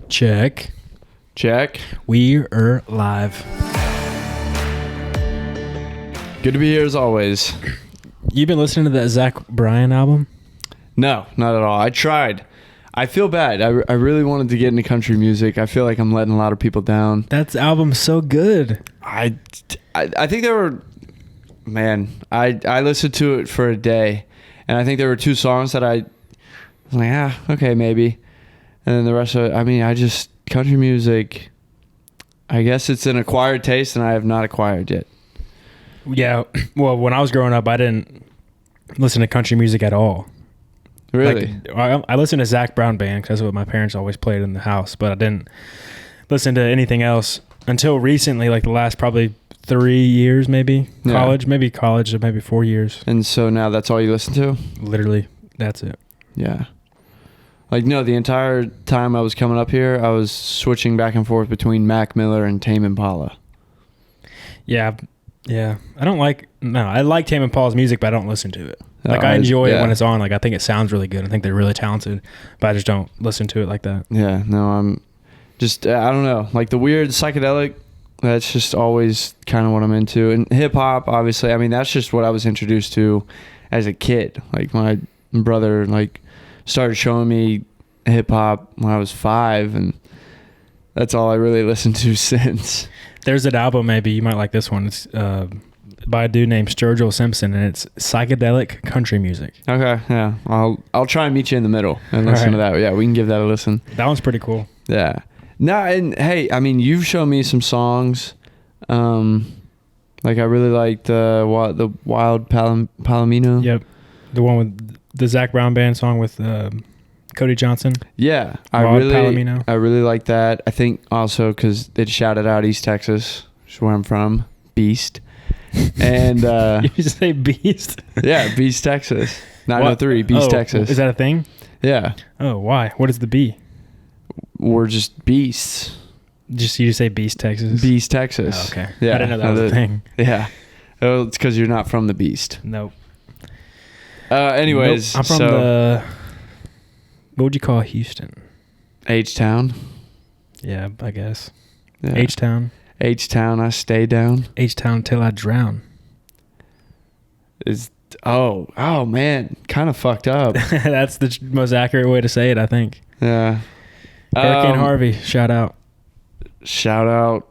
Check. We are live. Good to be here as always. You've been listening to that Zach Bryan album? No, not at all. I tried. I feel bad. I really wanted to get into country music. I feel like I'm letting a lot of people down. That album's so good. I think there were... Man, I listened to it for a day, and I think there were two songs that I was like, okay, maybe. And then the rest of it, country music, I guess it's an acquired taste, and I have not acquired yet. Yeah, well, when I was growing up, I didn't listen to country music at all. Really? Like, I listened to Zach Brown Band because that's what my parents always played in the house, but I didn't listen to anything else until recently, like the last probably 3 years, maybe. College, maybe 4 years. And so now that's all you listen to? Literally, that's it. Yeah. Like, no, the entire time I was coming up here, I was switching back and forth between Mac Miller and Tame Impala. Yeah. I like Tame Impala's music, but I don't listen to it. Like, I enjoy it when it's on. Like, I think it sounds really good. I think they're really talented, but I just don't listen to it like that. Yeah, no, I'm just, I don't know. Like, the weird psychedelic, that's just always kind of what I'm into. And hip-hop, obviously, I mean, that's just what I was introduced to as a kid. Like, my brother, started showing me hip-hop when I was 5, and that's all I really listened to since. There's an album, maybe you might like this one. It's by a dude named Sturgill Simpson, and it's psychedelic country music. Okay, yeah. I'll try and meet you in the middle and listen to that. Yeah, we can give that a listen. That one's pretty cool. Yeah. No, and hey, I mean, you've shown me some songs. Like, I really liked the Wild Palomino. Yep. The one with the Zach Brown Band song with Cody Johnson. Yeah. Palomino. I really like that. I think also because they shouted out East Texas, which is where I'm from. Beast. And you say Beast? Yeah, Beast, Texas. 903, Beast, Texas. Is that a thing? Yeah. Oh, why? What is the B? We're just beasts. You just say Beast, Texas? Beast, Texas. Oh, okay. Yeah. I didn't know that was a thing. Yeah. Oh, it's because you're not from the Beast. Nope. Anyways. Nope. I'm from what would you call Houston? H-Town. Yeah, I guess. Yeah. H-Town. H-Town, I stay down. H-Town till I drown. Oh man, kind of fucked up. That's the most accurate way to say it, I think. Yeah. Hurricane Harvey, shout out. Shout out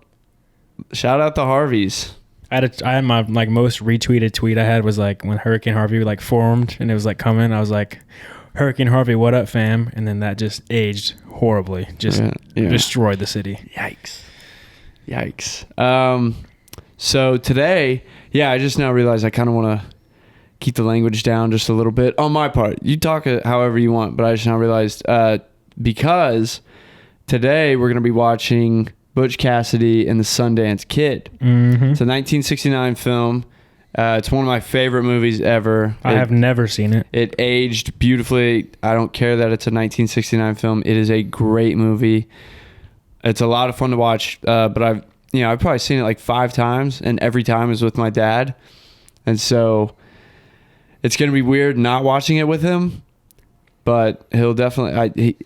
the Harveys. I had my most retweeted tweet I had was when Hurricane Harvey formed and it was coming. I was like, Hurricane Harvey, what up, fam? And then that just aged horribly. Just destroyed the city. Yikes. So today, I just now realized I kind of want to keep the language down just a little bit on my part. You talk however you want, but I just now realized because today we're going to be watching Butch Cassidy and the Sundance Kid. Mm-hmm. It's a 1969 film. It's one of my favorite movies ever. I have never seen it. It aged beautifully. I don't care that it's a 1969 film. It is a great movie. It's a lot of fun to watch, but I've probably seen it 5 times, and every time is with my dad. And so it's going to be weird not watching it with him, but he'll definitely...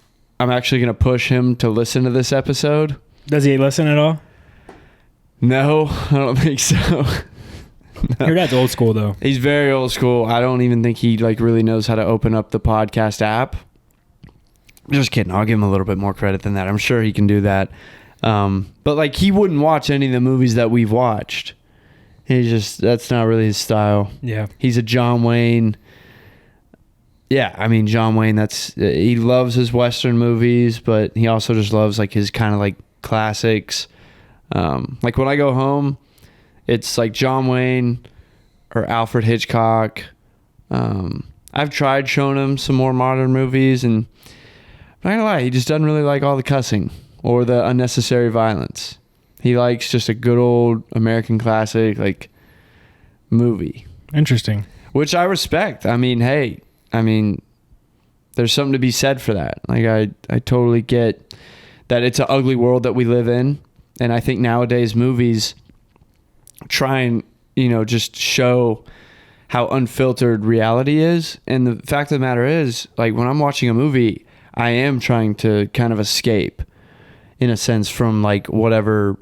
I'm actually going to push him to listen to this episode. Does he listen at all? No, I don't think so. No. Your dad's old school, though. He's very old school. I don't even think he really knows how to open up the podcast app. Just kidding. I'll give him a little bit more credit than that. I'm sure he can do that. But he wouldn't watch any of the movies that we've watched. That's not really his style. Yeah. He's a John Wayne. Yeah, I mean, John Wayne, he loves his Western movies, but he also just loves his kind of classics. When I go home, it's John Wayne or Alfred Hitchcock. I've tried showing him some more modern movies, and I'm not gonna lie, he just doesn't really like all the cussing or the unnecessary violence. He likes just a good old American classic movie. Interesting. Which I respect. I mean, hey, there's something to be said for that. I totally get that it's an ugly world that we live in, and I think nowadays movies try and just show how unfiltered reality is. And the fact of the matter is, when I'm watching a movie, I am trying to kind of escape. in a sense, from like whatever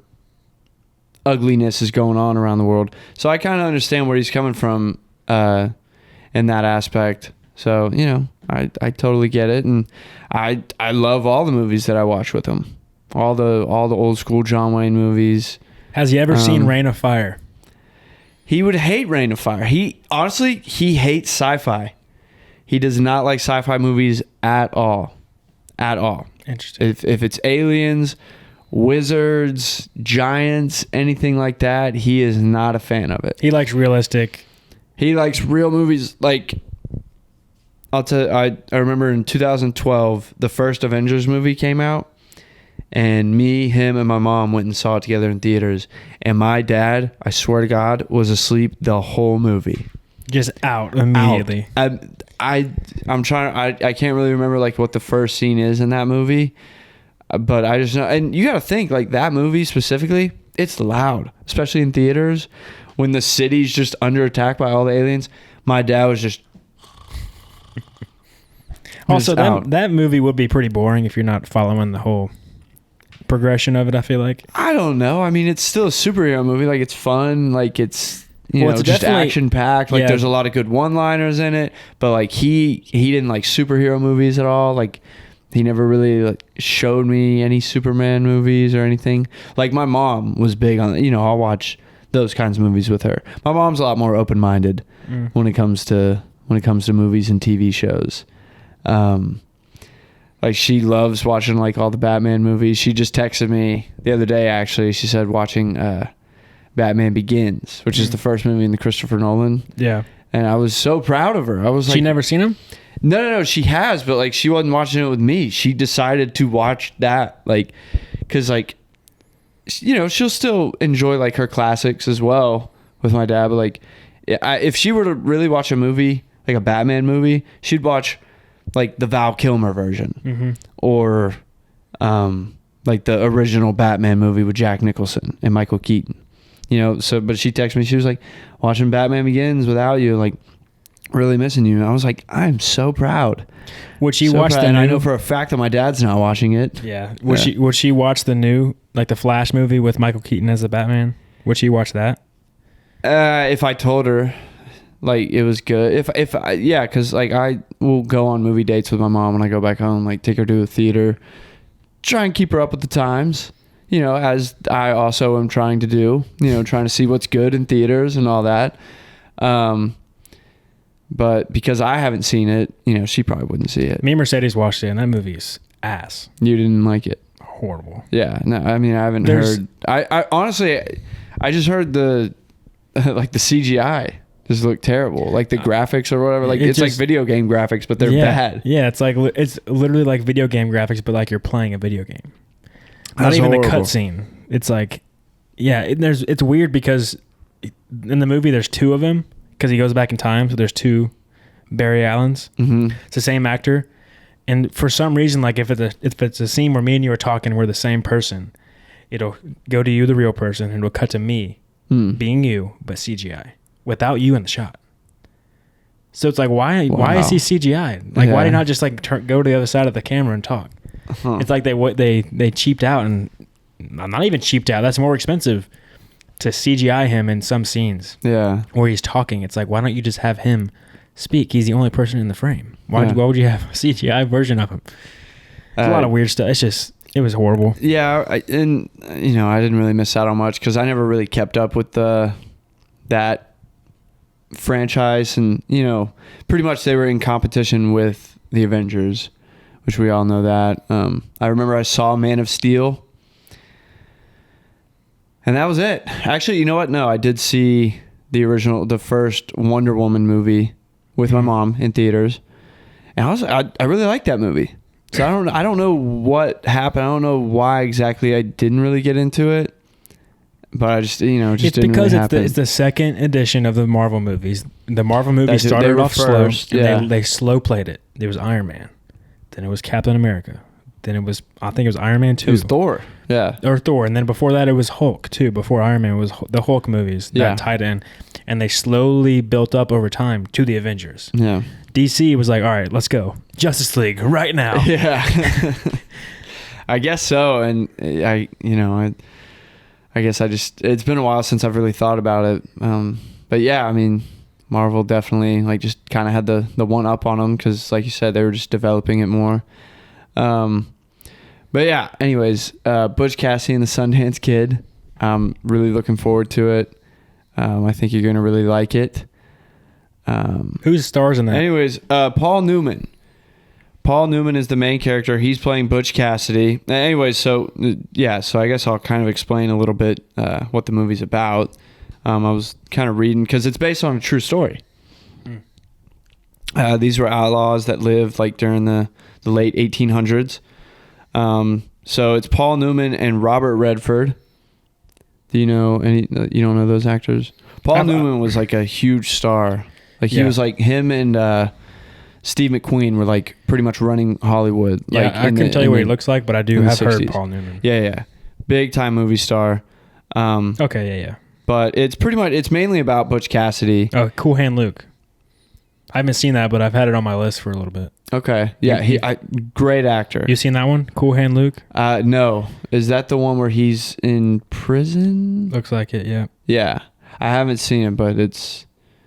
ugliness is going on around the world. So I kind of understand where he's coming from in that aspect. So, you know, I totally get it. And I love all the movies that I watch with him. All the old school John Wayne movies. Has he ever seen Reign of Fire? He would hate Reign of Fire. He hates sci-fi. He does not like sci-fi movies at all. At all. Interesting. If it's aliens, wizards, giants, anything like that, he is not a fan of it. He likes realistic. He likes real movies. Like, I'll tell you, I remember in 2012, the first Avengers movie came out, and me, him, and my mom went and saw it together in theaters. And my dad, I swear to God, was asleep the whole movie. Just out immediately. I'm trying. I can't really remember like what the first scene is in that movie, but I just know. And you got to think like that movie specifically. It's loud, especially in theaters when the city's just under attack by all the aliens. My dad was just. Also, that movie would be pretty boring if you're not following the whole progression of it, I feel like. I don't know. I mean, it's still a superhero movie. Like, it's fun. Like, it's, you know, it's just definitely action-packed. Like, there's a lot of good one-liners in it. But, like, he didn't like superhero movies at all. Like, he never really like, showed me any Superman movies or anything. Like, my mom was big on, you know, I'll watch those kinds of movies with her. My mom's a lot more open-minded when it comes to movies and TV shows. Like, she loves watching like all the Batman movies. She just texted me the other day, actually. She said watching Batman Begins, which is the first movie in the Christopher Nolan. Yeah. And I was so proud of her. I was like, she never seen him? No, she has, but like she wasn't watching it with me. She decided to watch that, like, because like, you know, she'll still enjoy like her classics as well with my dad. But like, if she were to really watch a movie, like a Batman movie, she'd watch like the Val Kilmer version or like the original Batman movie with Jack Nicholson and Michael Keaton, you know. So but she texted me, she was like, watching Batman Begins without you, like really missing you. And I was like, I'm so proud. Would she watch the new? And I know for a fact that my dad's not watching it. Yeah. Would she watch the new, like the Flash movie with Michael Keaton as the Batman? Would she watch that? If I told her like it was good, if I, yeah, because like I will go on movie dates with my mom when I go back home, like take her to a theater, try and keep her up with the times, you know, as I also am trying to do, you know, trying to see what's good in theaters and all that. But because I haven't seen it, you know, she probably wouldn't see it. Me and Mercedes watched it, and that movie is ass. You didn't like it? Horrible. Yeah, no, I mean, I haven't heard. I honestly, I just heard the like the CGI just looked terrible, like the graphics or whatever. Like it's like video game graphics, but they're bad. Yeah, it's literally like video game graphics, but like you're playing a video game. Not even horrible. the cutscene. It's like, yeah, it's weird because in the movie there's two of him because he goes back in time, so there's two Barry Allens. It's the same actor, and for some reason, like if it's a scene where me and you are talking, we're the same person, it'll go to you, the real person, and it'll cut to me being you, but CGI. Without you in the shot. So it's like, why is he CGI? Like, why did he not just like go to the other side of the camera and talk? It's like they cheaped out, and not even cheaped out. That's more expensive to CGI him in some scenes. Yeah. Where he's talking. It's like, why don't you just have him speak? He's the only person in the frame. Why would you have a CGI version of him? There's a lot of weird stuff. It was horrible. Yeah. And you know, I didn't really miss out on much because I never really kept up with that franchise, and you know, pretty much they were in competition with the Avengers, which we all know that. I remember I saw Man of Steel, and that was it. Actually, you know what? No, I did see the first Wonder Woman movie with my mom in theaters, and I really liked that movie. So I don't know what happened. I don't know why exactly I didn't really get into it. But I just, you know, it's didn't because really happen. It's the second edition of the Marvel movies. The Marvel movies started off slow. And they slow played it. There was Iron Man. Then it was Captain America. Then I think it was Iron Man 2. It was Thor. Yeah. Or Thor. And then before that, it was Hulk, too. Before Iron Man, it was the Hulk movies that tied in. And they slowly built up over time to the Avengers. Yeah. DC was like, all right, let's go. Justice League right now. Yeah. I guess so. And I guess it's been a while since I've really thought about it. But yeah, I mean, Marvel definitely like just kind of had the one up on them because, like you said, they were just developing it more. But yeah, anyways, Butch Cassidy and the Sundance Kid. I'm really looking forward to it. I think you're gonna really like it. Who's stars in that? Anyways, Paul Newman. Paul Newman is the main character. He's playing Butch Cassidy. Anyways, so I guess I'll kind of explain a little bit what the movie's about. I was kind of reading because it's based on a true story. These were outlaws that lived like during the late 1800s. So it's Paul Newman and Robert Redford. Do you know any? You don't know those actors? Paul Newman was like a huge star. Like he was like him and Steve McQueen were like pretty much running Hollywood. Yeah, like I couldn't tell you what he looks like, but I do have heard Paul Newman. Yeah, big time movie star. Okay, yeah. But it's mainly about Butch Cassidy. Oh, Cool Hand Luke. I haven't seen that, but I've had it on my list for a little bit. Okay, yeah, great actor. You seen that one, Cool Hand Luke? No. Is that the one where he's in prison? Looks like it, yeah. Yeah, I haven't seen it, but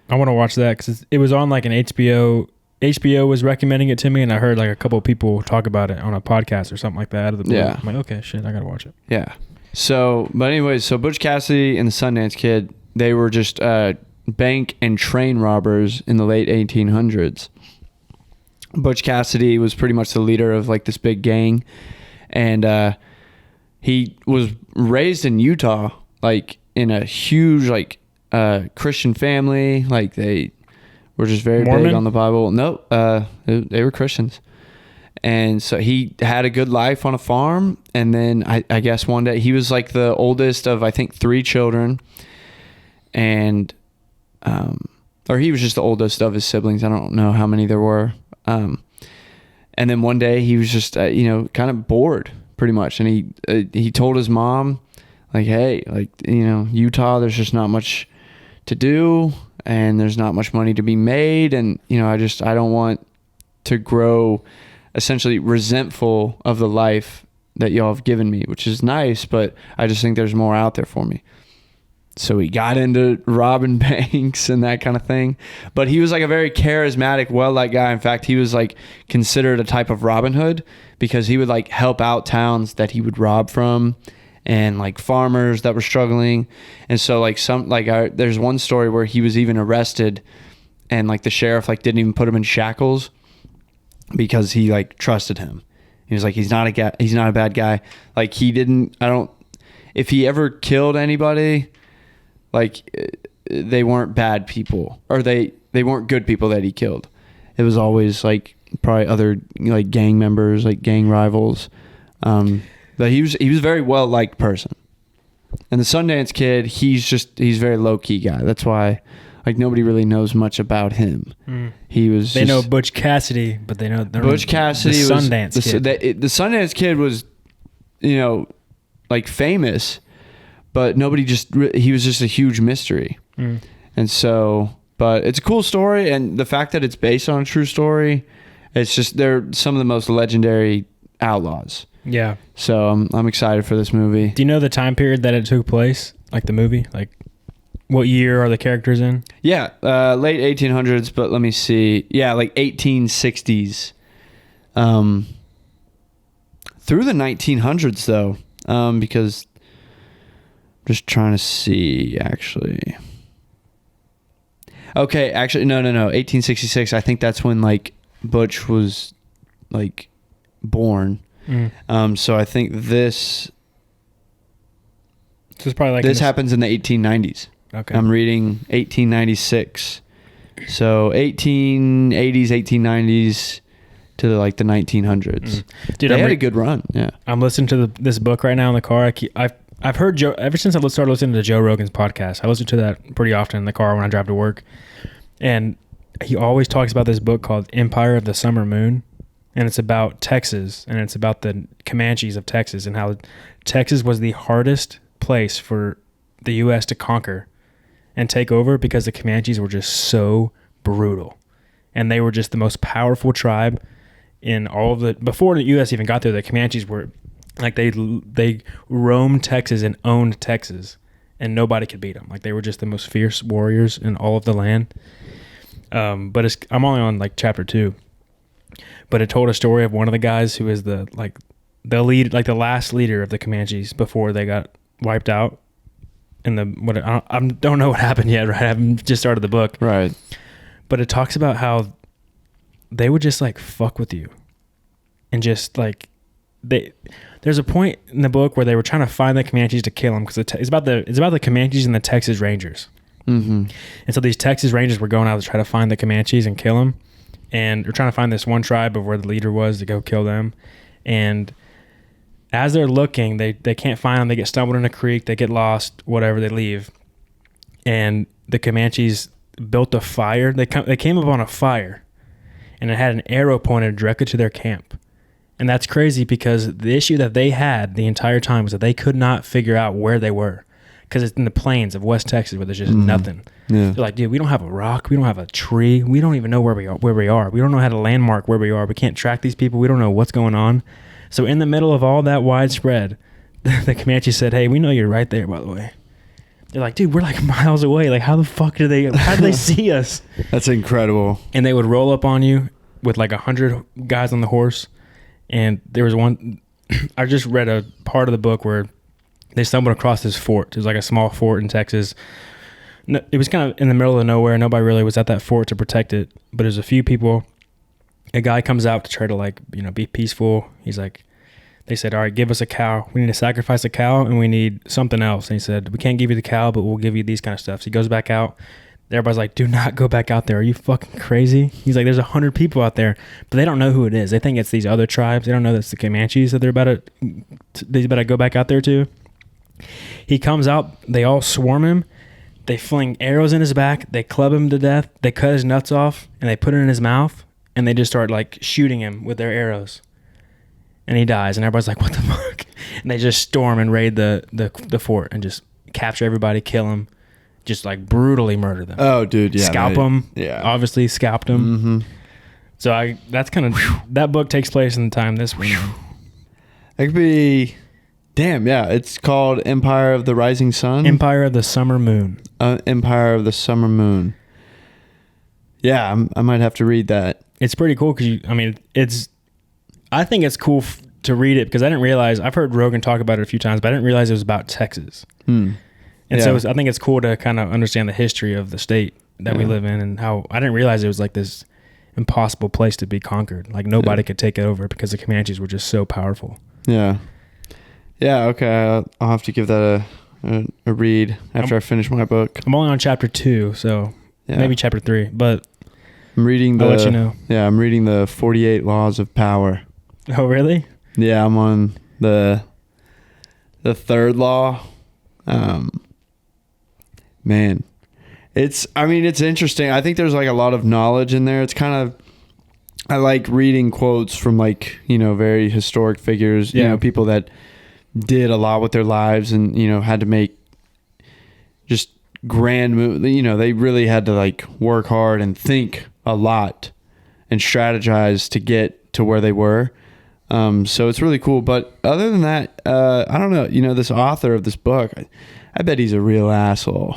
I want to watch that because it was on like an HBO. HBO was recommending it to me, and I heard like a couple of people talk about it on a podcast or something like that out of the blue. Yeah. I'm like, okay, shit, I gotta watch it. Yeah. But anyways, Butch Cassidy and the Sundance Kid, they were just bank and train robbers in the late 1800s. Butch Cassidy was pretty much the leader of like this big gang, and he was raised in Utah, like in a huge like Christian family. Like they were just very Mormon? big on the Bible. No, they were Christians. And so he had a good life on a farm. And then I guess one day he was like the oldest of, I think, 3 children. And, or he was just the oldest of his siblings. I don't know how many there were. And then one day he was just, kind of bored pretty much. And he told his mom like, hey, like, Utah, there's just not much to do and there's not much money to be made. And, I don't want to grow essentially resentful of the life that y'all have given me, which is nice, but I just think there's more out there for me. So he got into robbing banks and that kind of thing. But he was like a very charismatic, well-liked guy. In fact, he was like considered a type of Robin Hood because he would like help out towns that he would rob from and like farmers that were struggling. And so like there's one story where he was even arrested and like the sheriff like didn't even put him in shackles because he like trusted him. He was like, he's not a bad guy. Like if he ever killed anybody, like they weren't bad people or they weren't good people that he killed. It was always like probably other like gang members, like gang rivals. But he was a very well liked person. And the Sundance Kid, he's a very low key guy. That's why like nobody really knows much about him. They know Butch Cassidy, but they know Butch Cassidy the Sundance Kid. The Sundance Kid was, like famous. But he was just a huge mystery. And so, but it's a cool story. And the fact that it's based on a true story, it's just, they're some of the most legendary outlaws. Yeah. So I'm excited for this movie. Do you know the time period that it took place? Like the movie? Like what year are the characters in? Yeah. Late 1800s, but let me see. Yeah. Like 1860s. Through the 1900s though. Because just trying to see, actually. Okay, actually, no. 1866. I think that's when like Butch was like born. So I think this is probably like this happens in the 1890s. Okay, I'm reading 1896. So 1880s, 1890s to like the 1900s. Dude, they had a good run. Yeah, I'm listening to this book right now in the car. I've heard Joe ever since I started listening to Joe Rogan's podcast. I listen to that pretty often in the car when I drive to work. And he always talks about this book called Empire of the Summer Moon. And it's about Texas. And it's about the Comanches of Texas and how Texas was the hardest place for the U.S. to conquer and take over because the Comanches were just so brutal. And they were just the most powerful tribe in all of the... Before the U.S. even got there, the Comanches were Like they roamed Texas and owned Texas, and nobody could beat them. Like they were just the most fierce warriors in all of the land. But I'm only on like chapter 2, but it told a story of one of the guys who is the lead, like the last leader of the Comanches before they got wiped out. I don't know what happened yet, right? I haven't just started the book, right? But it talks about how they would just like fuck with you, and just like there's a point in the book where they were trying to find the Comanches to kill them because it's about the Comanches and the Texas Rangers. Mm-hmm. And so these Texas Rangers were going out to try to find the Comanches and kill them, and they're trying to find this one tribe of where the leader was to go kill them. And as they're looking, they can't find them. They get stumbled in a creek. They get lost. Whatever. They leave, and the Comanches built a fire. They came up on a fire, and it had an arrow pointed directly to their camp. And that's crazy because the issue that they had the entire time was that they could not figure out where they were. Because it's in the plains of West Texas where there's just nothing. Yeah. They're like, dude, we don't have a rock. We don't have a tree. We don't even know where we are. We don't know how to landmark where we are. We can't track these people. We don't know what's going on. So in the middle of all that widespread, the Comanche said, hey, we know you're right there, by the way. They're like, dude, we're like miles away. Like, how do they see us? That's incredible. And they would roll up on you with like 100 guys on the horse. And there was one, I just read a part of the book where they stumbled across this fort. It was like a small fort in Texas. It was kind of in the middle of nowhere. Nobody really was at that fort to protect it. But there's a few people. A guy comes out to try to be peaceful. He's like, they said, all right, give us a cow. We need to sacrifice a cow and we need something else. And he said, we can't give you the cow, but we'll give you these kind of stuff. So he goes back out. Everybody's like, do not go back out there. Are you fucking crazy? He's like, there's 100 people out there, but they don't know who it is. They think it's these other tribes. They don't know that it's the Comanches that they're about to go back out there to. He comes out. They all swarm him. They fling arrows in his back. They club him to death. They cut his nuts off and they put it in his mouth and they just start like shooting him with their arrows. And he dies. And everybody's like, what the fuck? And they just storm and raid the fort and just capture everybody, kill him. Just like brutally murder them. Oh, dude, yeah. Scalp them. Yeah. Obviously scalped them. Mm-hmm. So that's kind of, that book takes place in the time this week. It could be, damn, yeah. It's called Empire of the Rising Sun. Empire of the Summer Moon. Empire of the Summer Moon. Yeah, I might have to read that. It's pretty cool because I think it's cool to read it because I didn't realize, I've heard Rogan talk about it a few times, but I didn't realize it was about Texas. And so I think it's cool to kind of understand the history of the state that we live in and how I didn't realize it was like this impossible place to be conquered. Like nobody could take it over because the Comanches were just so powerful. Yeah. Yeah. Okay. I'll have to give that a read after I finish my book. I'm only on chapter 2, so maybe chapter 3, but I'm reading I'll let you know. Yeah. I'm reading the 48 Laws of Power. Oh, really? Yeah. I'm on the third law. Man, it's interesting. I think there's like a lot of knowledge in there. It's kind of, I like reading quotes from like, very historic figures, people that did a lot with their lives and, had to make just grand move. They really had to like work hard and think a lot and strategize to get to where they were. So it's really cool. But other than that, I don't know, this author of this book, I bet he's a real asshole.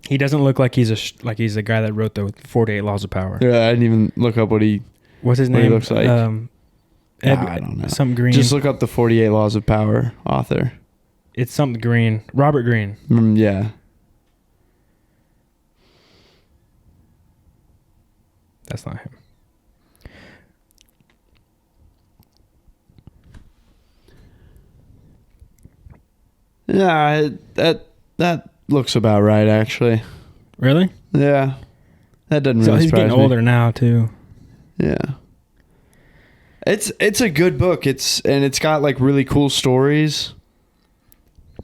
He doesn't look like he's the guy that wrote the 48 Laws of Power. Yeah, I didn't even look up what's his name? He looks like. I don't know. Something Green. Just look up the 48 Laws of Power author. It's something Green. Robert Greene. Yeah. That's not him. Yeah, that looks about right, actually. Really? Yeah. That doesn't really surprise me. He's getting older now, too. Yeah. It's a good book. It's got like really cool stories.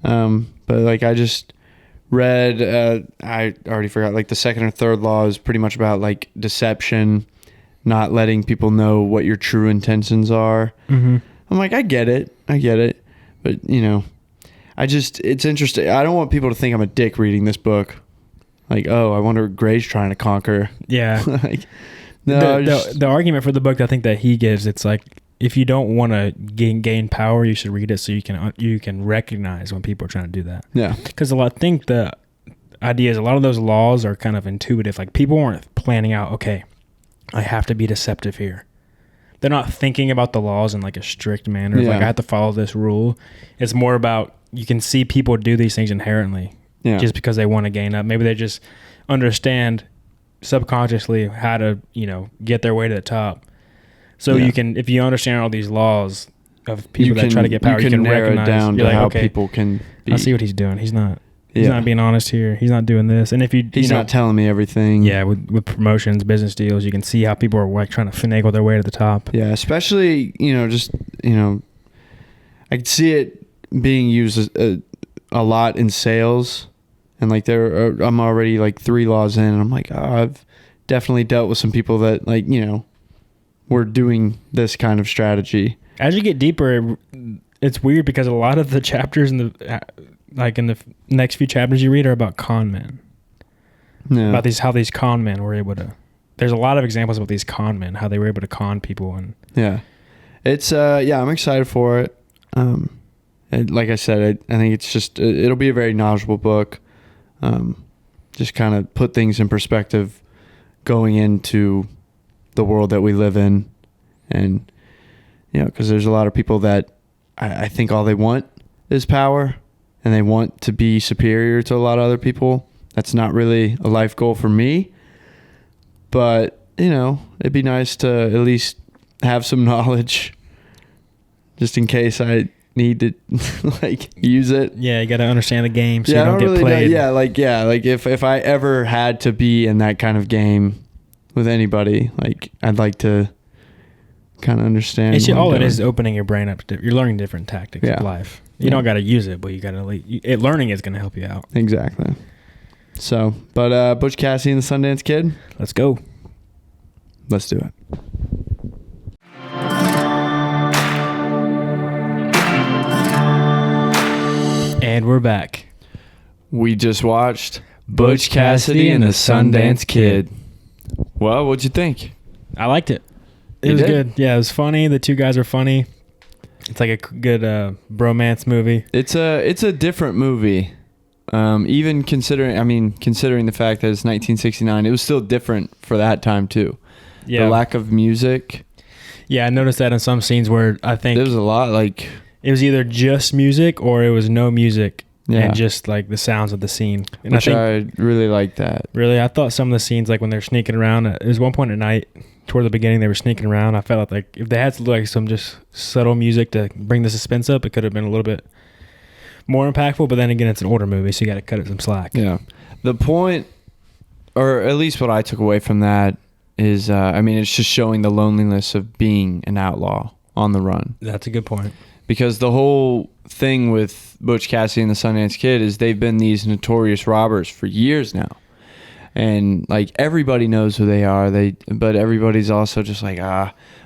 But like I just read, I already forgot, like the second or third law is pretty much about like deception, not letting people know what your true intentions are. Mm-hmm. I'm like, I get it. But it's interesting. I don't want people to think I'm a dick reading this book. Like, oh, I wonder what Gray's trying to conquer. Yeah. Like, no, the argument for the book, I think that he gives, it's like if you don't want to gain power, you should read it so you can recognize when people are trying to do that. Yeah. Because I think the idea is a lot of those laws are kind of intuitive. Like people weren't planning out, okay, I have to be deceptive here. They're not thinking about the laws in like a strict manner. Like I have to follow this rule. It's more about you can see people do these things inherently just because they want to gain up. Maybe they just understand subconsciously how to, get their way to the top. So you can, if you understand all these laws of people that try to get power, you can narrow recognize it down to like, how okay, people can be. I see what he's doing. He's not being honest here. He's not doing this. And if he's not telling me everything. Yeah, with promotions, business deals, you can see how people are like trying to finagle their way to the top. Yeah, especially I could see it being used a lot in sales, and like I'm already like 3 laws in, and I'm like, I've definitely dealt with some people that we're doing this kind of strategy. As you get deeper, it's weird because a lot of the chapters in the next few chapters you read are about con men. Yeah. About how these con men were able to. There's a lot of examples about these con men, how they were able to con people, and it's I'm excited for it. And like I said, I think it's just it'll be a very knowledgeable book. Just kind of put things in perspective, going into the world that we live in, and because there's a lot of people that I think all they want is power, and they want to be superior to a lot of other people. That's not really a life goal for me, but it'd be nice to at least have some knowledge, just in case I need to use it. Yeah, you got to understand the game so you don't get played. If I ever had to be in that kind of game with anybody, I'd like to kind of understand. All it is opening your brain up. You're learning different tactics of life. You don't got to use it, but you got to. Learning is going to help you out. Exactly. So, but Butch Cassidy and the Sundance Kid. Let's go. Let's do it. And we're back. We just watched Butch Cassidy and the Sundance Kid. Well, what'd you think? I liked it. It was good. Yeah, it was funny. The two guys are funny. It's like a good bromance movie. It's a different movie. Even considering the fact that it's 1969, it was still different for that time too. Yeah. The lack of music. Yeah, I noticed that in some scenes where I think there was a lot it was either just music or it was no music and just like the sounds of the scene. And I really like that. Really, I thought some of the scenes, like when they're sneaking around, there was one point at night toward the beginning they were sneaking around. I felt like if they had some just subtle music to bring the suspense up, it could have been a little bit more impactful. But then again, it's an older movie, so you got to cut it some slack. Yeah. The point, or at least what I took away from that, is it's just showing the loneliness of being an outlaw on the run. That's a good point. Because the whole thing with Butch Cassidy and the Sundance Kid is they've been these notorious robbers for years now. And everybody knows who they are. But everybody's also just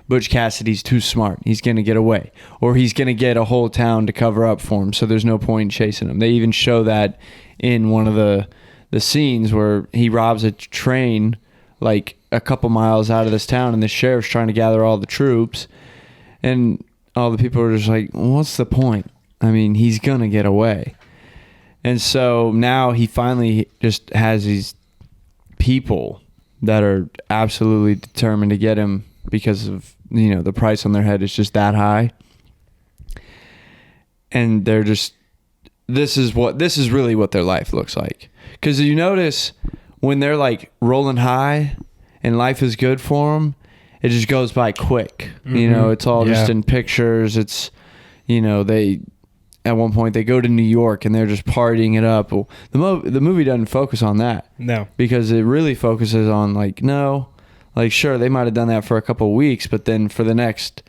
Butch Cassidy's too smart. He's going to get away. Or he's going to get a whole town to cover up for him, so there's no point in chasing him. They even show that in one of the scenes where he robs a train a couple miles out of this town, and the sheriff's trying to gather all the troops. And all the people are just like, well, what's the point? He's going to get away. And so now he finally just has these people that are absolutely determined to get him because of, the price on their head is just that high. And they're just, this is really what their life looks like. Because you notice when they're rolling high and life is good for them, it just goes by quick. Mm-hmm. It's all just in pictures. It's, they, at one point they go to New York and they're just partying it up. Well, the movie doesn't focus on that. No. Because it really focuses on sure, they might have done that for a couple of weeks, but then for the next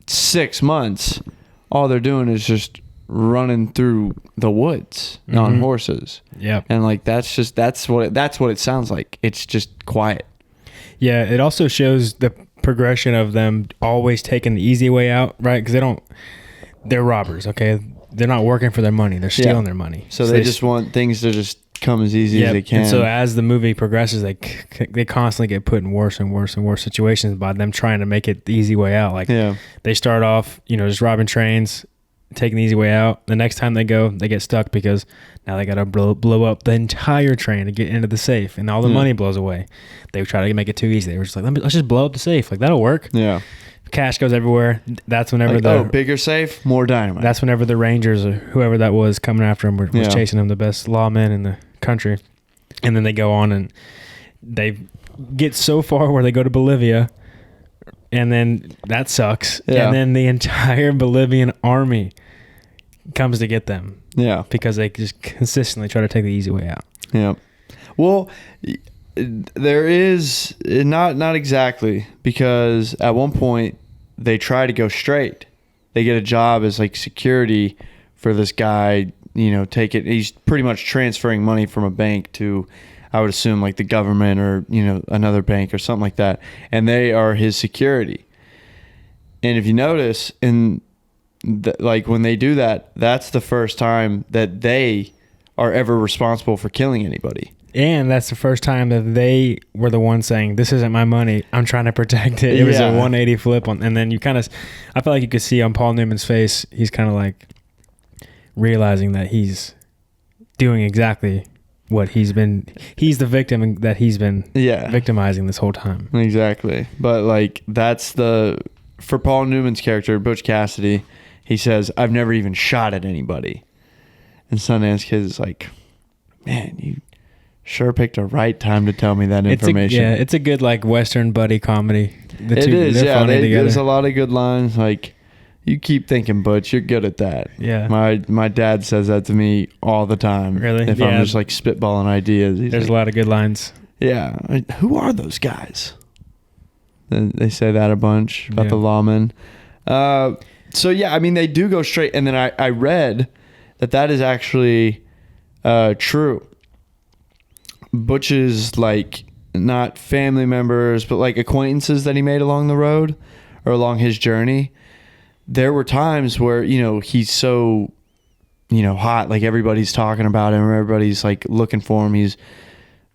6 months, all they're doing is just running through the woods on horses. Yeah. And that's what it sounds like. It's just quiet. Yeah, it also shows the progression of them always taking the easy way out, right? Because they're robbers, okay? They're not working for their money. They're stealing their money. So they just want things to just come as easy as they can. And so as the movie progresses, they constantly get put in worse and worse and worse situations by them trying to make it the easy way out. Like they start off, just robbing trains, taking the easy way out. The next time they go, they get stuck because now they got to blow up the entire train to get into the safe, and all the money blows away. They try to make it too easy. They were just like, let's just blow up the safe. Like, that'll work. Yeah. Cash goes everywhere. That's whenever bigger safe, more dynamite. That's whenever the Rangers or whoever that was coming after him was chasing him, the best lawmen in the country. And then they go on and they get so far where they go to Bolivia, and then that sucks. And then the entire Bolivian army comes to get them. Yeah. Because they just consistently try to take the easy way out. Yeah. Well, there is not exactly, because at one point they try to go straight. They get a job as like security for this guy, he's pretty much transferring money from a bank to, I would assume, like the government or, another bank or something like that. And they are his security. And if you notice when they do that, that's the first time that they are ever responsible for killing anybody. And that's the first time that they were the ones saying, this isn't my money, I'm trying to protect it. It was a 180 flip on, and then I felt like you could see on Paul Newman's face, he's kind of like realizing that he's doing exactly what he's the victim that he's been victimizing this whole time. Exactly. But like, for Paul Newman's character, Butch Cassidy, he says, I've never even shot at anybody. And Sundance Kid is like, man, you sure picked a right time to tell me that information. It's a good like Western buddy comedy. It is, yeah. There's a lot of good lines. Like, you keep thinking, Butch, you're good at that. Yeah. My dad says that to me all the time. Really? If I'm just like spitballing ideas. There's a lot of good lines. Yeah. Who are those guys? They say that a bunch about the lawmen. So yeah, I mean, they do go straight. And then I read that is actually true. Butch's like not family members, but like acquaintances that he made along the road or along his journey. There were times where, he's so, hot, like everybody's talking about him, or everybody's like looking for him. He's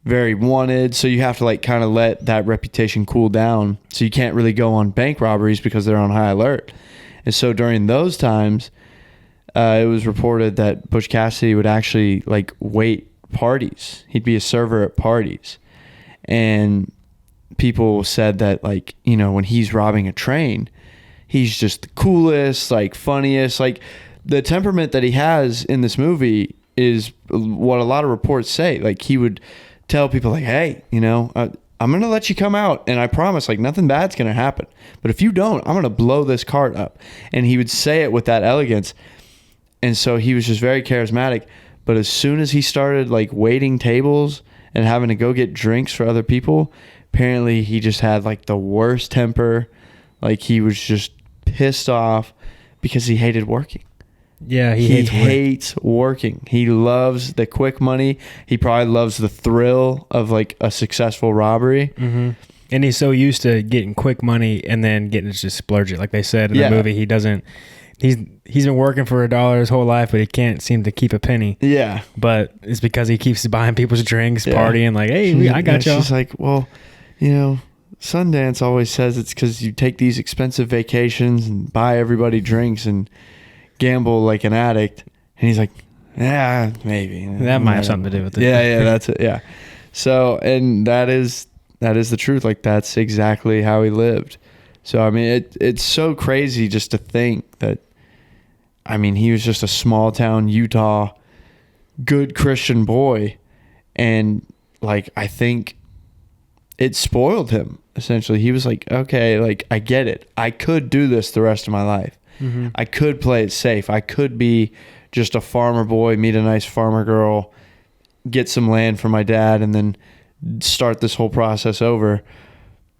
very wanted. So you have to like kind of let that reputation cool down. So you can't really go on bank robberies because they're on high alert. And so during those times, it was reported that Butch Cassidy would actually like wait parties. He'd be a server at parties, and people said that like, when he's robbing a train, he's just the coolest, like funniest. Like, the temperament that he has in this movie is what a lot of reports say. Like, he would tell people like, hey, I'm gonna let you come out, and I promise like nothing bad's gonna happen, but if you don't, I'm gonna blow this cart up. And he would say it with that elegance. And so he was just very charismatic. But as soon as he started like waiting tables and having to go get drinks for other people, apparently he just had like the worst temper. Like, he was just pissed off because he hated working. Yeah, he hates working. He loves the quick money. He probably loves the thrill of like a successful robbery. Mm-hmm. And he's so used to getting quick money and then getting to just splurge it. Like they said in the movie, he doesn't. He's been working for $1 his whole life, but he can't seem to keep a penny. Yeah. But it's because he keeps buying people's drinks, partying, like, hey, I got y'all. She's like, well, Sundance always says it's because you take these expensive vacations and buy everybody drinks and gamble like an addict. And he's like, yeah, maybe. That might have something to do with it. Yeah, that's it, yeah. So, and that is the truth. Like, that's exactly how he lived. So, I mean, it's so crazy just to think that, I mean, he was just a small town Utah good Christian boy, and like, I think it spoiled him essentially. He was like, okay, like, I get it. I could do this the rest of my life. Mm-hmm. I could play it safe. I could be just a farmer boy, meet a nice farmer girl, get some land for my dad, and then start this whole process over.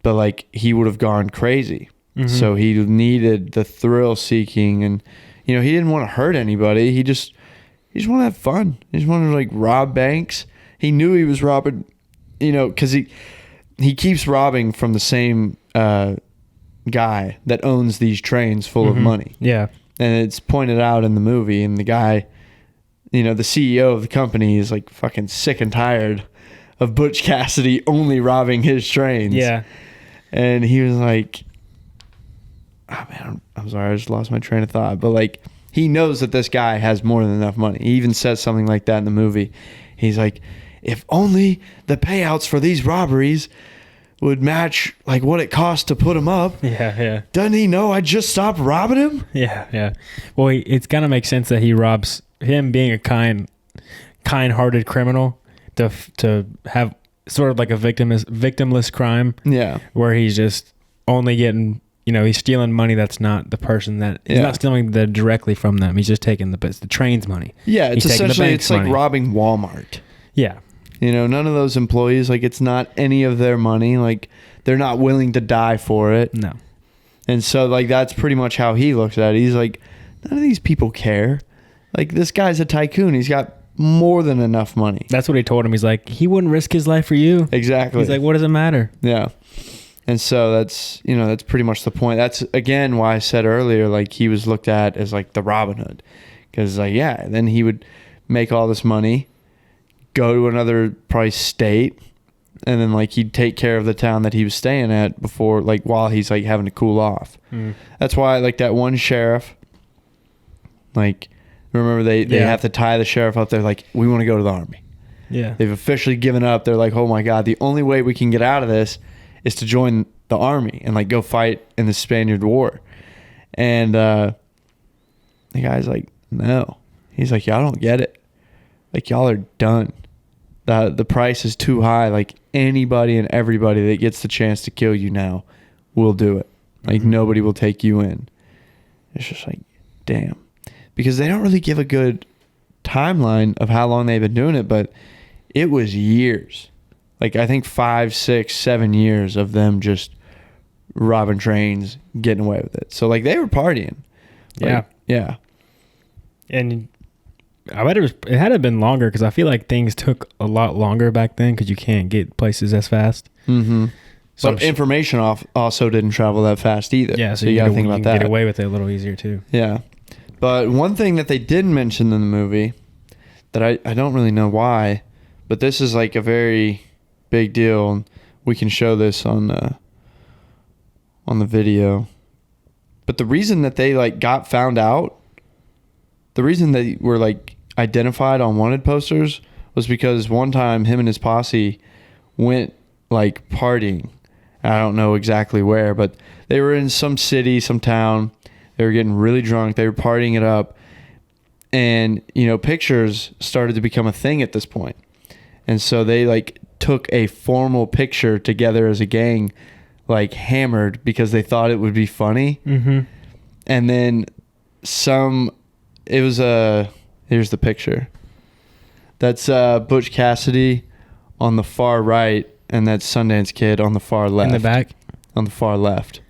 But like, he would have gone crazy. Mm-hmm. So he needed the thrill seeking, and he didn't want to hurt anybody. He just wanted to have fun. He just wanted to like rob banks. He knew he was robbing, because he keeps robbing from the same guy that owns these trains full of money. Yeah. And it's pointed out in the movie, and the guy the CEO of the company is like fucking sick and tired of Butch Cassidy only robbing his trains. Yeah. And he was like, oh man, I'm sorry, I just lost my train of thought. But like, he knows that this guy has more than enough money. He even says something like that in the movie. He's like, if only the payouts for these robberies would match like what it costs to put him up. Yeah. Doesn't he know I just stopped robbing him? Yeah. Well, it's gonna make sense that he robs, him being a kind-hearted criminal to have sort of like a victimless crime. Yeah. Where he's just only getting, he's stealing money that's not the person that he's not stealing directly from them. He's just taking the train's money. Yeah, it's essentially it's like money. robbing Walmart. Yeah. None of those employees, like, it's not any of their money. Like, they're not willing to die for it. No. And so, like, that's pretty much how he looks at it. He's like, none of these people care. Like, this guy's a tycoon. He's got more than enough money. That's what he told him. He's like, he wouldn't risk his life for you. Exactly. He's like, what does it matter? Yeah. And so that's, that's pretty much the point. That's, again, why I said earlier, like, he was looked at as, like, the Robin Hood. Because, like, yeah, then he would make all this money, go to another probably state, and then like he'd take care of the town that he was staying at before, like while he's like having to cool off. That's why like that one sheriff, like remember they have to tie the sheriff up there, like, we want to go to the army. Yeah, they've officially given up. They're like, oh my god, the only way we can get out of this is to join the army and like go fight in the Spaniard War. And the guy's like, no. He's like, y'all don't get it. Like, y'all are done. The price is too high. Like, anybody and everybody that gets the chance to kill you now will do it. Like, nobody will take you in. It's just like, damn. Because they don't really give a good timeline of how long they've been doing it, but it was years. Like, I think 5, 6, 7 years of them just robbing trains, getting away with it. So, like, they were partying. Like, yeah. And I bet it had to have been longer, because I feel like things took a lot longer back then because you can't get places as fast. Mm-hmm. So information also didn't travel that fast either. Yeah, so you got to think about that. Get away with it a little easier too. Yeah. But one thing that they didn't mention in the movie that I don't really know why, but this is like a very big deal, and we can show this on the video. But the reason that they like got found out, the reason they were like identified on wanted posters was because one time him and his posse went like partying. I don't know exactly where, but they were in some city, some town. They were getting really drunk. They were partying it up. And, pictures started to become a thing at this point. And so they like took a formal picture together as a gang, like hammered, because they thought it would be funny. Mm-hmm. And then here's the picture. That's Butch Cassidy on the far right, and that's Sundance Kid on the far left. In the back? On the far left.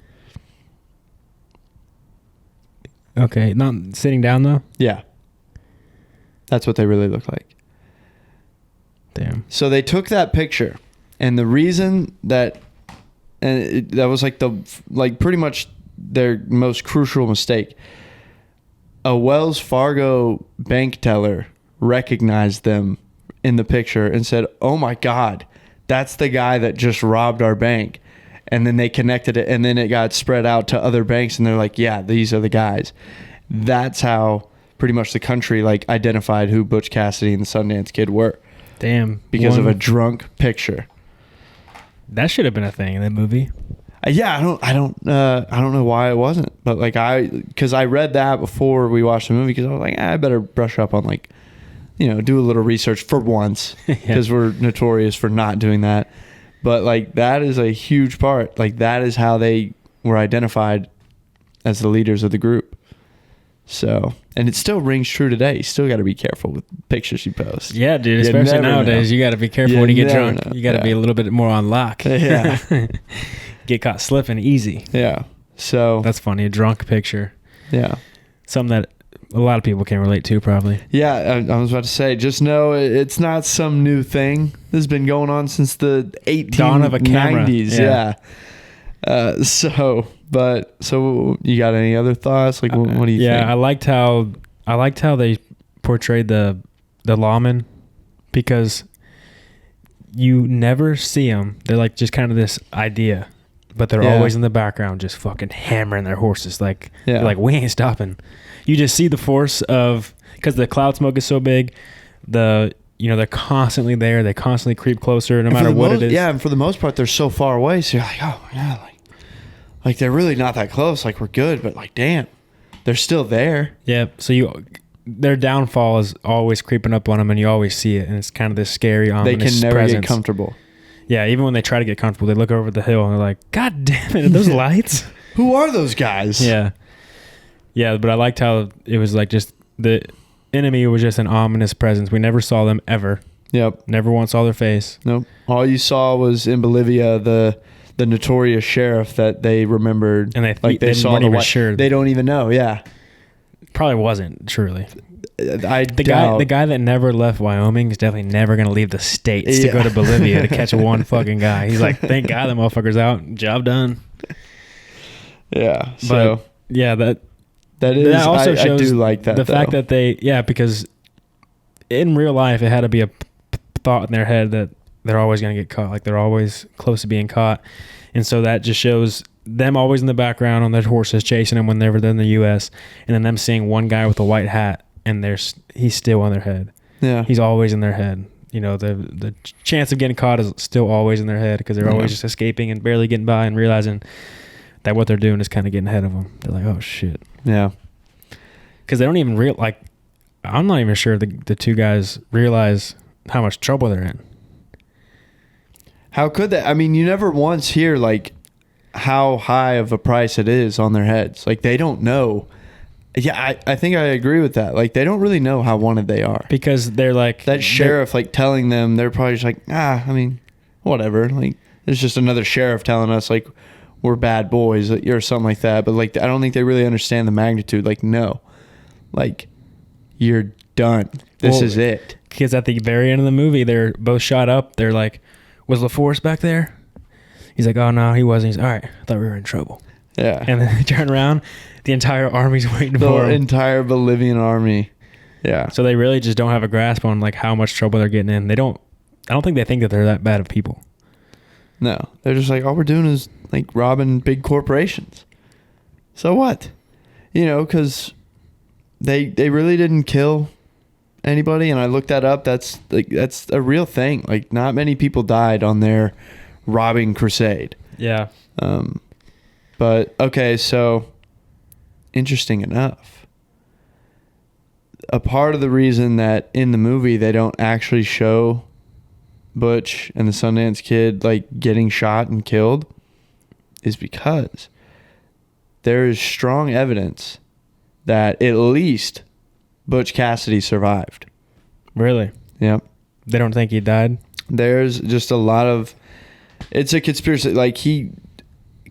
Okay, not sitting down though? Yeah. That's what they really look like. Damn. So they took that picture, and the reason that was like pretty much their most crucial mistake. A Wells Fargo bank teller recognized them in the picture and said, oh my God, that's the guy that just robbed our bank. And then they connected it, and then it got spread out to other banks, and they're like, yeah, these are the guys. That's how pretty much the country like identified who Butch Cassidy and the Sundance Kid were. Damn. Because of a drunk picture. That should have been a thing in that movie. Yeah, I don't know why it wasn't, but like because I read that before we watched the movie, because I was like, I better brush up on like, do a little research for once, because we're notorious for not doing that. But like that is a huge part. Like that is how they were identified as the leaders of the group. So, and it still rings true today. You still got to be careful with pictures you post. Yeah, dude. Especially nowadays, you got to be careful when you get drunk. You got to be a little bit more on lock. Yeah. Get caught slipping easy. Yeah. So that's funny. A drunk picture. Yeah. Something that a lot of people can relate to, probably. Yeah, I was about to say, just know it's not some new thing. This has been going on since the 1890s. Dawn of a camera. Yeah. So you got any other thoughts? Like, what do you think? Yeah, I liked how they portrayed the the lawmen, because you never see them. They're like just kind of this idea, but they're always in the background, just fucking hammering their horses. Like, they're like, we ain't stopping. You just see the force of, because the cloud smoke is so big, they're constantly there. They constantly creep closer, no matter what it is. Yeah, and for the most part, they're so far away. So you're like, oh yeah, like they're really not that close. Like, we're good, but like, damn, they're still there. Yeah. So their downfall is always creeping up on them, and you always see it, and it's kind of this scary, ominous presence. They can never get comfortable. Yeah, even when they try to get comfortable, they look over the hill and they're like, God damn it, are those lights? Who are those guys? Yeah. Yeah, but I liked how it was like just the enemy was just an ominous presence. We never saw them ever. Yep. Never once saw their face. Nope. All you saw was in Bolivia the notorious sheriff that they remembered. And they saw weren't even sure. They don't even know, yeah. Probably wasn't, truly. The guy that never left Wyoming is definitely never going to leave the States to go to Bolivia to catch one fucking guy. He's like, thank God the motherfucker's out. Job done. Yeah. So but, yeah, that also shows I do like that. The fact that because in real life it had to be a thought in their head that they're always going to get caught. Like, they're always close to being caught. And so that just shows them always in the background on their horses chasing them whenever they're in the U.S. And then them seeing one guy with a white hat and he's still on their head. Yeah. He's always in their head. The chance of getting caught is still always in their head because they're always just escaping and barely getting by and realizing that what they're doing is kind of getting ahead of them. They're like, oh shit. Yeah. Because they don't even I'm not even sure the two guys realize how much trouble they're in. How could they? I mean, you never once hear like how high of a price it is on their heads. Like, they don't know. Yeah, I think I agree with that. Like, they don't really know how wanted they are. Because they're like... That sheriff, like, telling them, they're probably just like, I mean, whatever. Like, there's just another sheriff telling us, like, we're bad boys or something like that. But, like, I don't think they really understand the magnitude. Like, no. Like, you're done. This is it. Because at the very end of the movie, they're both shot up. They're like, was LaForest back there? He's like, oh, no, he wasn't. He's all right. I thought we were in trouble. Yeah. And then they turn around. The entire army's waiting for him. The entire Bolivian army. Yeah. So they really just don't have a grasp on like how much trouble they're getting in. I don't think they think that they're that bad of people. No. They're just like, all we're doing is like robbing big corporations. So what? Because they really didn't kill anybody. And I looked that up. That's a real thing. Like, not many people died on their robbing crusade. Yeah. But okay, so interesting enough, a part of the reason that in the movie they don't actually show Butch and the Sundance Kid like getting shot and killed is because there is strong evidence that at least Butch Cassidy survived. Really? Yep. They don't think he died? There's just a lot of... It's a conspiracy. Like, he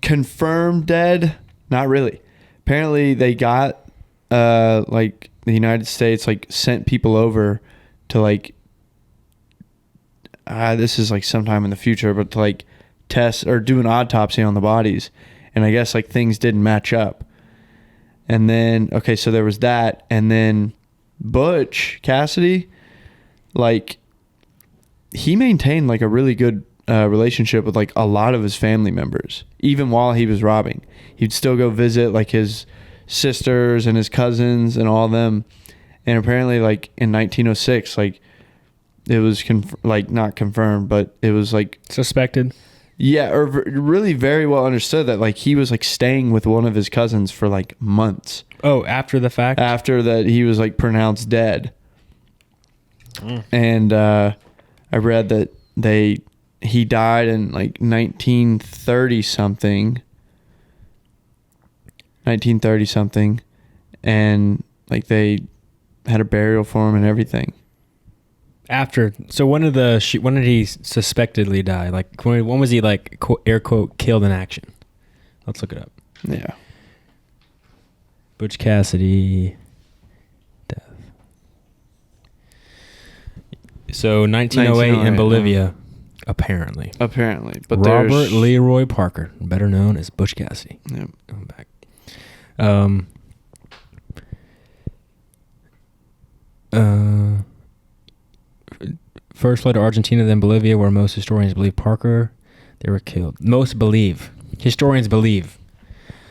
confirmed dead? Not really. Apparently, they got, like, the United States, like, sent people over to, like... this is, like, sometime in the future, but to, like, test or do an autopsy on the bodies. And I guess, like, things didn't match up. And then... Okay, so there was that. And then Butch Cassidy, like... He maintained, like, a really good relationship with, like, a lot of his family members. Even while he was robbing. He'd still go visit, like, his sisters and his cousins and all of them. And apparently, like, in 1906, like, it was, not confirmed, but it was, like... Suspected? Yeah, or really very well understood that, like, he was, like, staying with one of his cousins for, like, months. Oh, after the fact? After that, he was, like, pronounced dead. And I read that he died in like 1930 something, and like they had a burial for him and everything. After, so when did he suspectedly die? Like when was he like air quote killed in action? Let's look it up. Yeah. Butch Cassidy. So 1908 in Bolivia, apparently. But Robert Leroy Parker, better known as Butch Cassidy. Yep. Going back. First fled to Argentina, then Bolivia, where most historians believe Parker. They were killed. Historians believe.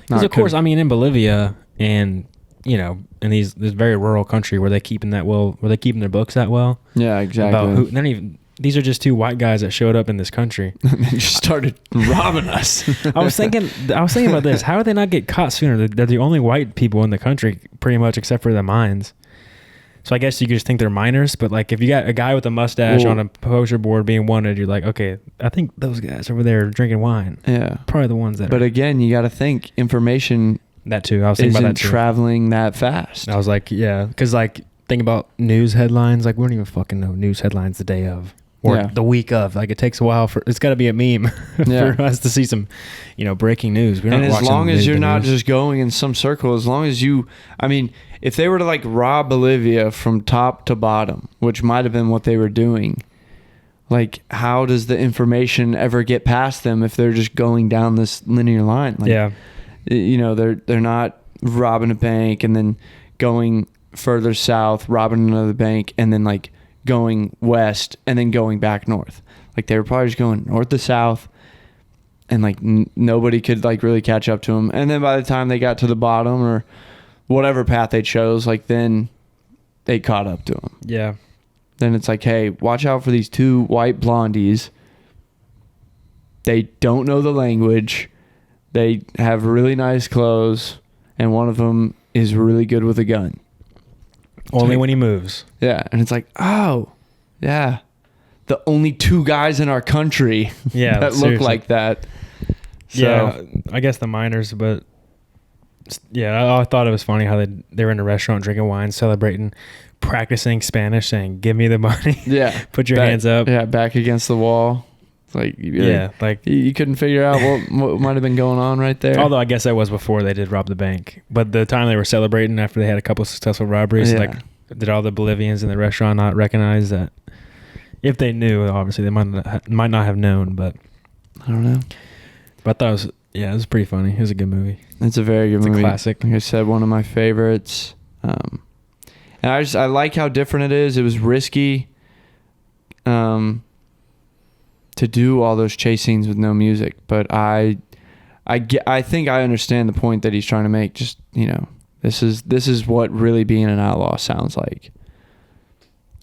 Because of course, I mean, in Bolivia and, you know, in this very rural country where they keeping their books that well. Yeah, exactly. About these are just two white guys that showed up in this country. And just started robbing us. I was thinking about this. How did they not get caught sooner? They're the only white people in the country, pretty much, except for the mines. So I guess you could just think they're minors, but like if you got a guy with a mustache on a poster board being wanted, you're like, okay, I think those guys over there drinking wine. Yeah, probably the ones that. But again, you got to think information. That too. I was thinking about that too. Traveling that fast. I was like, yeah, because like think about news headlines. Like we don't even fucking know news headlines the day of or the week of. Like it takes a while for it's got to be a meme for us to see some, you know, breaking news. And as long as you're not just going in some circle, as long as you, I mean. If they were to like rob Bolivia from top to bottom, which might have been what they were doing, like how does the information ever get past them if they're just going down this linear line? Like, you know, they're not robbing a bank and then going further south, robbing another bank, and then like going west and then going back north. Like they were probably just going north to south, and like nobody could like really catch up to them. And then by the time they got to the bottom or whatever path they chose, like then they caught up to him. Yeah. Then it's like, hey, watch out for these two white blondies. They don't know the language. They have really nice clothes, and one of them is really good with a gun. Only when he moves. Yeah, and it's like, oh, yeah, the only two guys in our country that look like that. So, yeah, I guess the miners, but. Yeah, I thought it was funny how they were in a restaurant drinking wine, celebrating, practicing Spanish, saying, give me the money. Yeah. Put your hands up. Yeah, back against the wall. Like, like you couldn't figure out what might have been going on right there. Although I guess that was before they did rob the bank. But the time they were celebrating after they had a couple of successful robberies, like did all the Bolivians in the restaurant not recognize that? If they knew, obviously they might not have known, but I don't know. But I thought it was pretty funny. It was a good movie. It's a very good movie. It's a classic. Like I said, one of my favorites. And I like how different it is. It was risky to do all those chase scenes with no music, but I think I understand the point that he's trying to make. Just, you know, this is what really being an outlaw sounds like.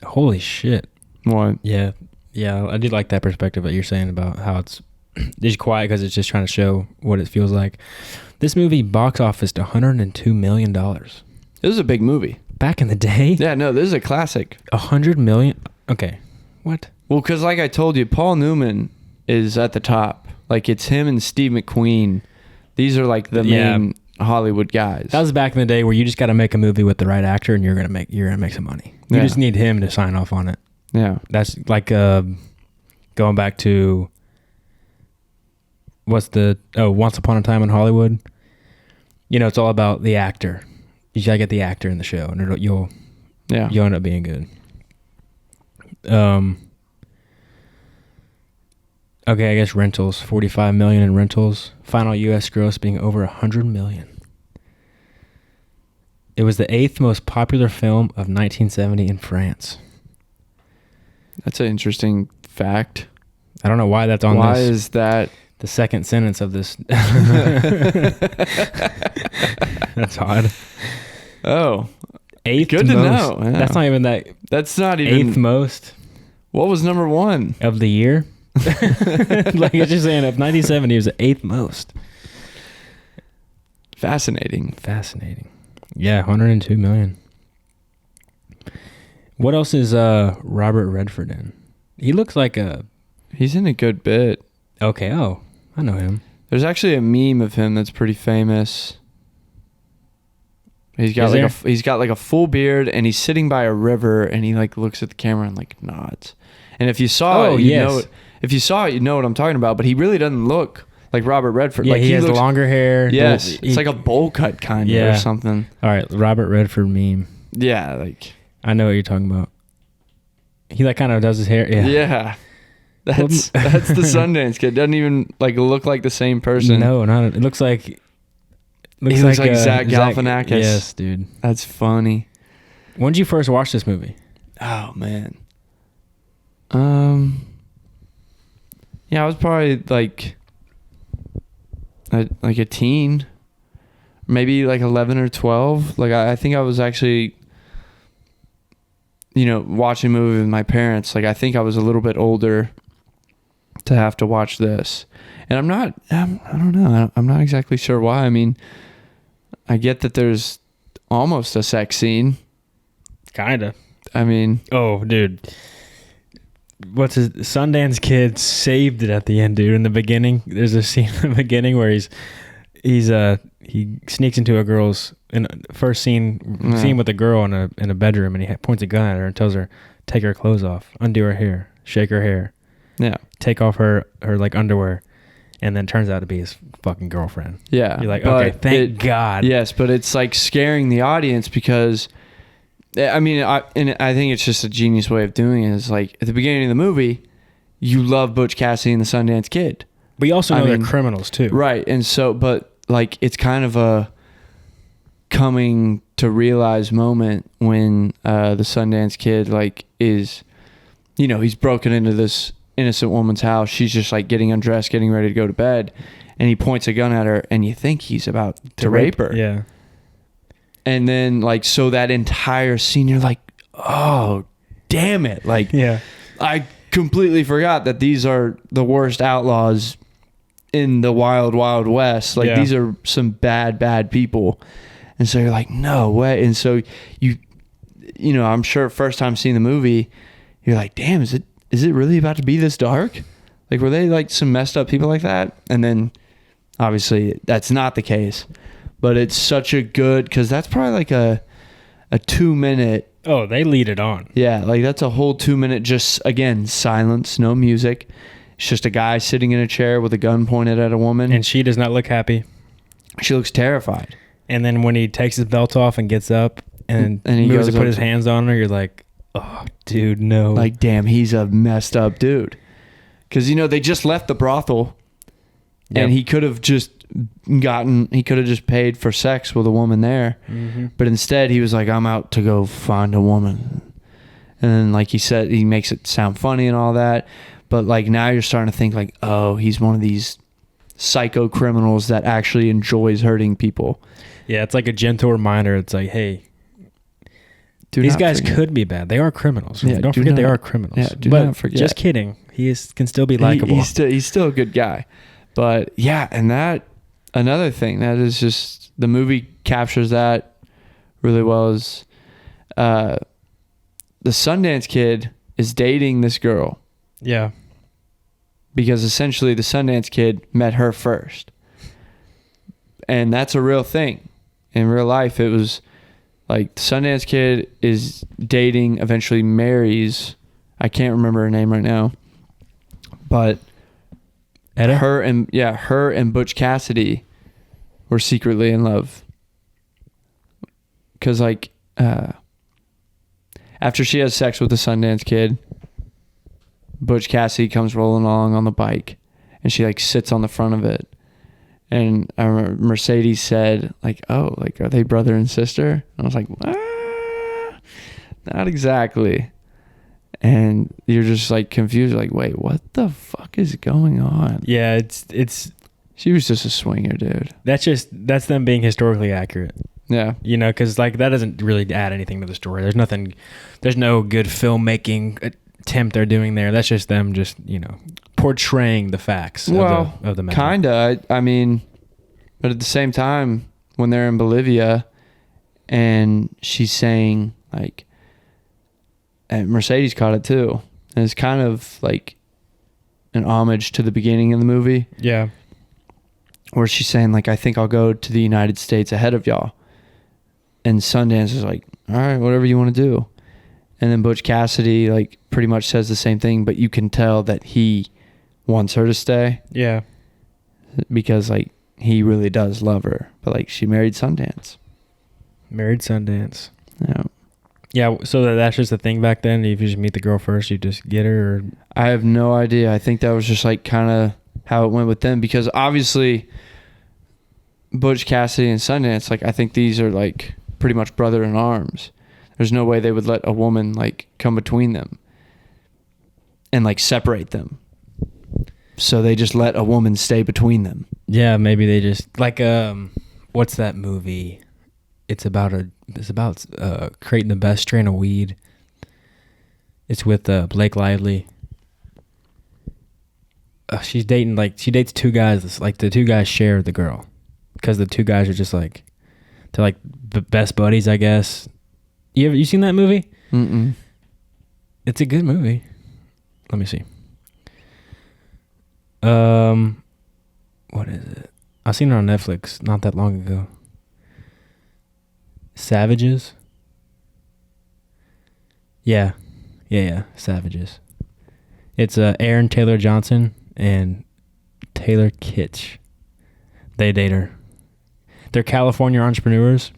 Holy shit. What? Yeah. Yeah, I did like that perspective that you're saying about how it's just quiet because it's just trying to show what it feels like. This movie box officed $102 million. It was a big movie. Back in the day? Yeah, no, this is a classic. $100 million? Okay. What? Well, because like I told you, Paul Newman is at the top. Like it's him and Steve McQueen. These are like the main Hollywood guys. That was back in the day where you just got to make a movie with the right actor and you're gonna make some money. You just need him to sign off on it. Yeah. That's like going back to Once Upon a Time in Hollywood. You know, it's all about the actor. You gotta get the actor in the show, and you'll end up being good. Okay, I guess rentals. $45 million in rentals. Final U.S. gross being over $100 million. It was the 8th most popular film of 1970 in France. That's an interesting fact. I don't know why that's on this. Why is that? The second sentence of this. That's odd. Oh. 8th Good to most. know. Yeah. That's not even that. That's not even. 8th most. What was number 1? Of the year? Like I was just saying, of 1970, it was the 8th most. Fascinating. Yeah, $102 million. What else is Robert Redford in? He looks like He's in a good bit. Okay, I know him. There's actually a meme of him that's pretty famous. He's got like a full beard and he's sitting by a river and he like looks at the camera and like nods. And if you saw it, you know what I'm talking about, but he really doesn't look like Robert Redford. Yeah, like he has longer hair. Yes, it's like a bowl cut kind of or something. All right, Robert Redford meme. Yeah, like I know what you're talking about. He like kind of does his hair. Yeah. Yeah. That's the Sundance Kid. Doesn't even like look like the same person. No, not. It looks like. He looks like Zach Galifianakis. Yes, dude. That's funny. When did you first watch this movie? Oh man, Yeah, I was probably like a teen, maybe like 11 or 12. Like I think I was actually, watching a movie with my parents. Like I think I was a little bit older to have to watch this. And I don't know. I'm not exactly sure why. I mean, I get that there's almost a sex scene. Kinda. I mean, oh, dude. What's his Sundance Kid saved it at the end, dude. In the beginning, there's a scene in the beginning where he sneaks into a girl's first scene with a girl in a bedroom, and he points a gun at her and tells her, take her clothes off, undo her hair, shake her hair, take off her like underwear, and then turns out to be his fucking girlfriend. Yeah, you're like, okay, thank God. Yes, but it's like scaring the audience because, I mean, I think it's just a genius way of doing it. Is like at the beginning of the movie, you love Butch Cassidy and the Sundance Kid, but you also know they're criminals too, right? And so, but like it's kind of a coming to realize moment when the Sundance Kid like is, he's broken into this innocent woman's house. She's just like getting undressed, getting ready to go to bed, and he points a gun at her, and you think he's about to rape her. Yeah. And then like, so that entire scene, you're like, oh, damn it. Like, yeah, I completely forgot that these are the worst outlaws in the wild, wild west. Like these are some bad people. And so you're like, no way. And so I'm sure first time seeing the movie, you're like, damn, is it really about to be this dark? Like, were they like some messed up people like that? And then obviously that's not the case, but it's such a good, cause that's probably like a 2-minute. Oh, they lead it on. Yeah. Like that's a whole 2-minute, just again, silence, no music. It's just a guy sitting in a chair with a gun pointed at a woman. And she does not look happy. She looks terrified. And then when he takes his belt off and gets up and he moves to put his hands on her, you're like, oh, dude, no. Like, damn, he's a messed up dude. Because, they just left the brothel. Yep. And he could have just paid for sex with a woman there. Mm-hmm. But instead, he was like, I'm out to go find a woman. And then, like he said, he makes it sound funny and all that. But, like, now you're starting to think, like, oh, he's one of these psycho criminals that actually enjoys hurting people. Yeah, it's like a gentle reminder. It's like, hey, these guys could be bad. They are criminals. Yeah, don't forget they are criminals. Yeah, do not forget. Just kidding. He can still be likable. He's still a good guy. But, yeah, and another thing that is just, the movie captures that really well is the Sundance Kid is dating this girl. Yeah. Because essentially the Sundance Kid met her first. And that's a real thing. In real life, it was like the Sundance Kid is dating, eventually marries. I can't remember her name right now. But Etta? her and Butch Cassidy were secretly in love. Because like after she has sex with the Sundance Kid, Butch Cassidy comes rolling along on the bike, and she like sits on the front of it. And I remember Mercedes said, like, oh, like, are they brother and sister? And I was like, not exactly. And you're just like confused, like, wait, what the fuck is going on? Yeah, it's. She was just a swinger, dude. That's them being historically accurate. Yeah. Because like that doesn't really add anything to the story. There's no good filmmaking attempt they're doing there. That's just them portraying the facts of the matter. Kinda. I mean, but at the same time, when they're in Bolivia and she's saying like, and Mercedes caught it too, and it's kind of like an homage to the beginning of the movie. Yeah. Where she's saying like, I think I'll go to the United States ahead of y'all. And Sundance is like, all right, whatever you want to do. And then Butch Cassidy like pretty much says the same thing, but you can tell that he wants her to stay. Yeah. Because like he really does love her. But like she married Sundance. Yeah. Yeah, so that's just a thing back then. If you just meet the girl first, you just get her? Or? I have no idea. I think that was just like kind of how it went with them. Because obviously Butch Cassidy and Sundance, like I think these are like pretty much brother in arms. There's no way they would let a woman like come between them. and like separate them. So they just let a woman stay between them. Yeah, maybe they just like what's that movie? It's about creating the best strain of weed. It's with Blake Lively. She dates two guys. Like the two guys share the girl, because the two guys are just like they're like best buddies, I guess. You seen that movie? Mm-mm. It's a good movie. Let me see. What is it? I seen it on Netflix not that long ago. Savages. Yeah. Savages. It's Aaron Taylor Johnson and Taylor Kitsch. They date her. They're California entrepreneurs,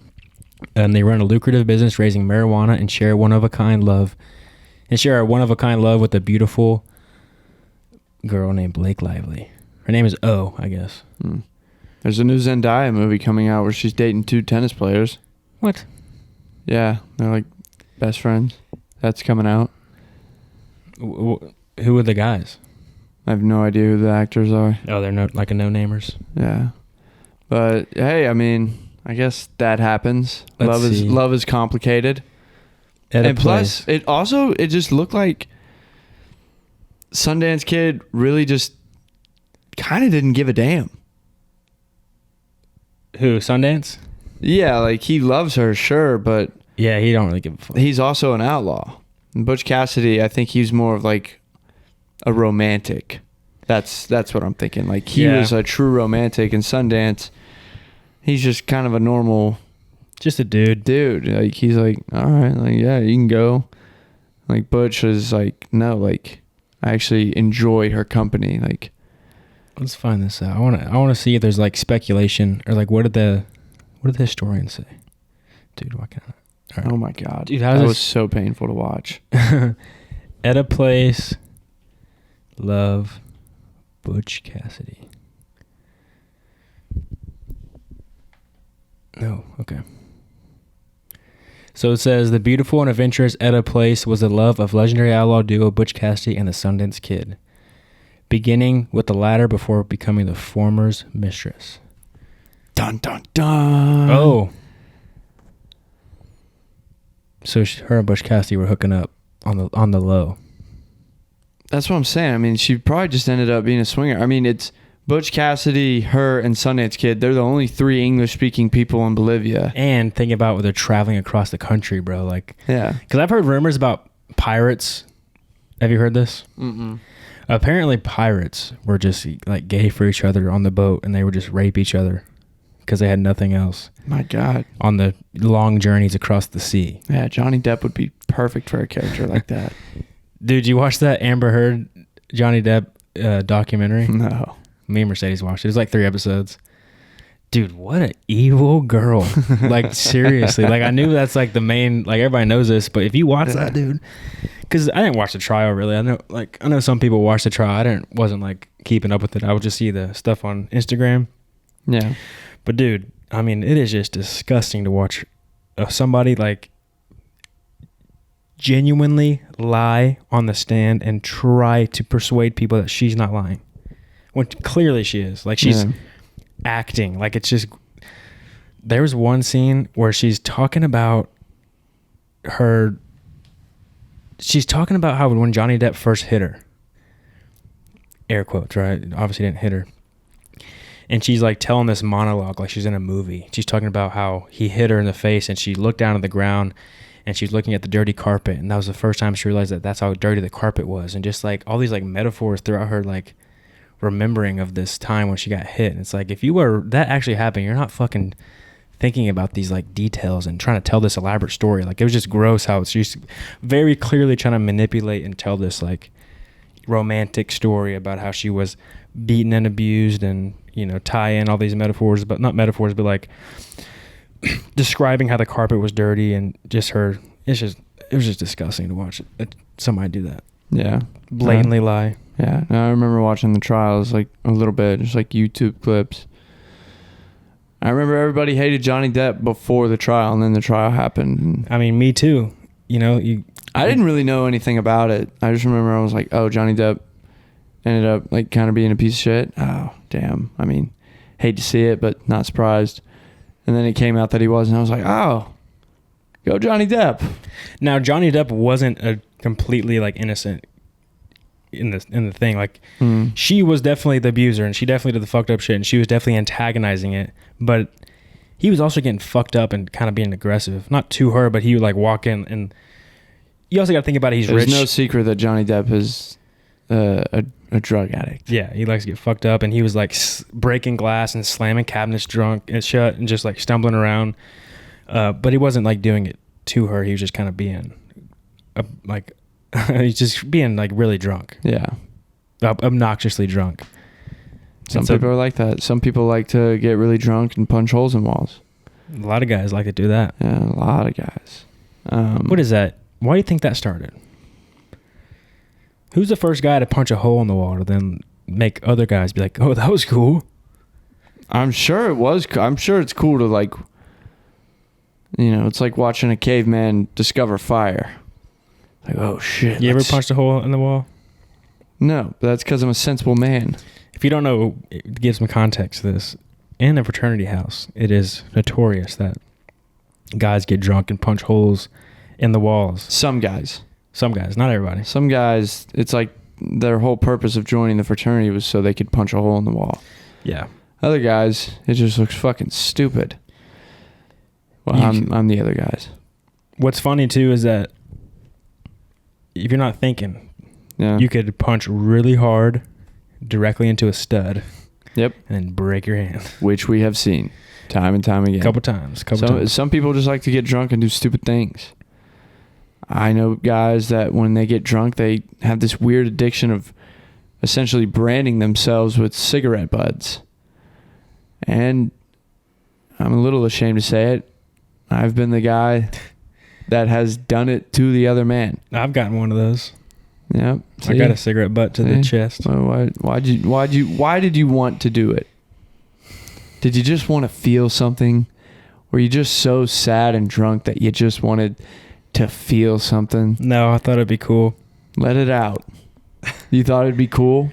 and they run a lucrative business raising marijuana and share a one-of-a-kind love with a beautiful girl named Blake Lively. Her name is O, I guess. There's a new Zendaya movie coming out where she's dating two tennis players. What? Yeah, they're like best friends. That's coming out. Who are the guys? I have no idea who the actors are. Oh, they're no-namers. Yeah. But hey, I mean, I guess that happens. Love is complicated. And plus, it just looked like Sundance Kid really just kind of didn't give a damn. Who, Sundance? Yeah, like he loves her, sure, but yeah, he don't really give a fuck. He's also an outlaw. And Butch Cassidy, I think he's more of like a romantic. That's what I'm thinking. Like he was a true romantic, and Sundance, he's just kind of a normal, just a dude. Like he's like, all right, like yeah, you can go. Like Butch is like, no, like I actually enjoy her company. Like, let's find this out. I want to see if there's like speculation or like what did the historians say? Dude, why can't I? All right. Oh my god, dude, that was so painful to watch. At a place, love, Butch Cassidy. No, okay. So it says, the beautiful and adventurous Etta Place was the love of legendary outlaw duo Butch Cassidy and the Sundance Kid, beginning with the latter before becoming the former's mistress. Dun, dun, dun. Oh. So her and Butch Cassidy were hooking up on the low. That's what I'm saying. I mean, she probably just ended up being a swinger. I mean, it's Butch Cassidy, her, and Sundance Kid. They're the only three English-speaking people in Bolivia. And think about when they're traveling across the country, bro. Like, yeah. Because I've heard rumors about pirates. Have you heard this? Mm-mm. Apparently, pirates were just like gay for each other on the boat, and they would just rape each other because they had nothing else. My God. On the long journeys across the sea. Yeah, Johnny Depp would be perfect for a character like that. Dude, you watch that Amber Heard Johnny Depp documentary? No. Me and Mercedes watched it. It was like 3 episodes. Dude, what an evil girl. Like, seriously. Like, I knew that's like the main, like, everybody knows this, but if you watch that, dude, because I didn't watch the trial really. I know some people watched the trial. I wasn't like keeping up with it. I would just see the stuff on Instagram. Yeah. But dude, I mean, it is just disgusting to watch somebody like genuinely lie on the stand and try to persuade people that she's not lying. When clearly she is. Like, she's acting. Like, it's just... There was one scene where she's talking about her... She's talking about how when Johnny Depp first hit her, air quotes, right? Obviously didn't hit her. And she's like telling this monologue like she's in a movie. She's talking about how he hit her in the face, and she looked down at the ground and she's looking at the dirty carpet. And that was the first time she realized that that's how dirty the carpet was. And just like all these like metaphors throughout her like remembering of this time when she got hit. And it's like, if you were that actually happened, you're not fucking thinking about these like details and trying to tell this elaborate story. Like, it was just gross how she's very clearly trying to manipulate and tell this like romantic story about how she was beaten and abused, and, you know, tie in all these metaphors, but not metaphors, but like describing how the carpet was dirty and just her. It was just disgusting to watch it. Somebody do that. Yeah. Blatantly lie. Yeah. I remember watching the trials like a little bit, just like YouTube clips. I remember everybody hated Johnny Depp before the trial, and then the trial happened. I mean, me too. You know, I didn't really know anything about it. I just remember I was like, oh, Johnny Depp ended up like kind of being a piece of shit. Oh, damn. I mean, hate to see it, but not surprised. And then it came out that he was, and I was like, oh, go Johnny Depp. Now, Johnny Depp wasn't a completely like innocent in the thing. Like she was definitely the abuser, and she definitely did the fucked up shit, and she was definitely antagonizing it. But he was also getting fucked up and kind of being aggressive. Not to her, but he would like walk in, and you also got to think about it. He's rich. There's no secret that Johnny Depp is a drug addict. Yeah, he likes to get fucked up, and he was like breaking glass and slamming cabinets drunk and shut and just like stumbling around. But he wasn't like doing it to her. He was just kind of being like he's just being like really drunk. Yeah, obnoxiously drunk. Some people are like that. Some people like to get really drunk and punch holes in walls. A lot of guys like to do that. Yeah, a lot of guys. What is that? Why do you think that started? Who's the first guy to punch a hole in the wall to then make other guys be like, oh, that was cool? I'm sure it was. I'm sure it's cool to like, you know, it's like watching a caveman discover fire. Like, oh shit. You ever punched a hole in the wall? No, but that's because I'm a sensible man. If you don't know, to give some context to this, in a fraternity house, it is notorious that guys get drunk and punch holes in the walls. Some guys, not everybody. Some guys, it's like their whole purpose of joining the fraternity was so they could punch a hole in the wall. Yeah. Other guys, it just looks fucking stupid. Well, I'm the other guys. What's funny too is that if you're not thinking, you could punch really hard directly into a stud. Yep. And then break your hand. Which we have seen time and time again. Couple times. Some people just like to get drunk and do stupid things. I know guys that when they get drunk, they have this weird addiction of essentially branding themselves with cigarette butts. And I'm a little ashamed to say it. I've been the guy that has done it to the other man. I've gotten one of those. Yep. I got a cigarette butt to the chest. Why did you want to do it? Did you just want to feel something? Were you just so sad and drunk that you just wanted to feel something? No, I thought it'd be cool. Let it out. You thought it'd be cool?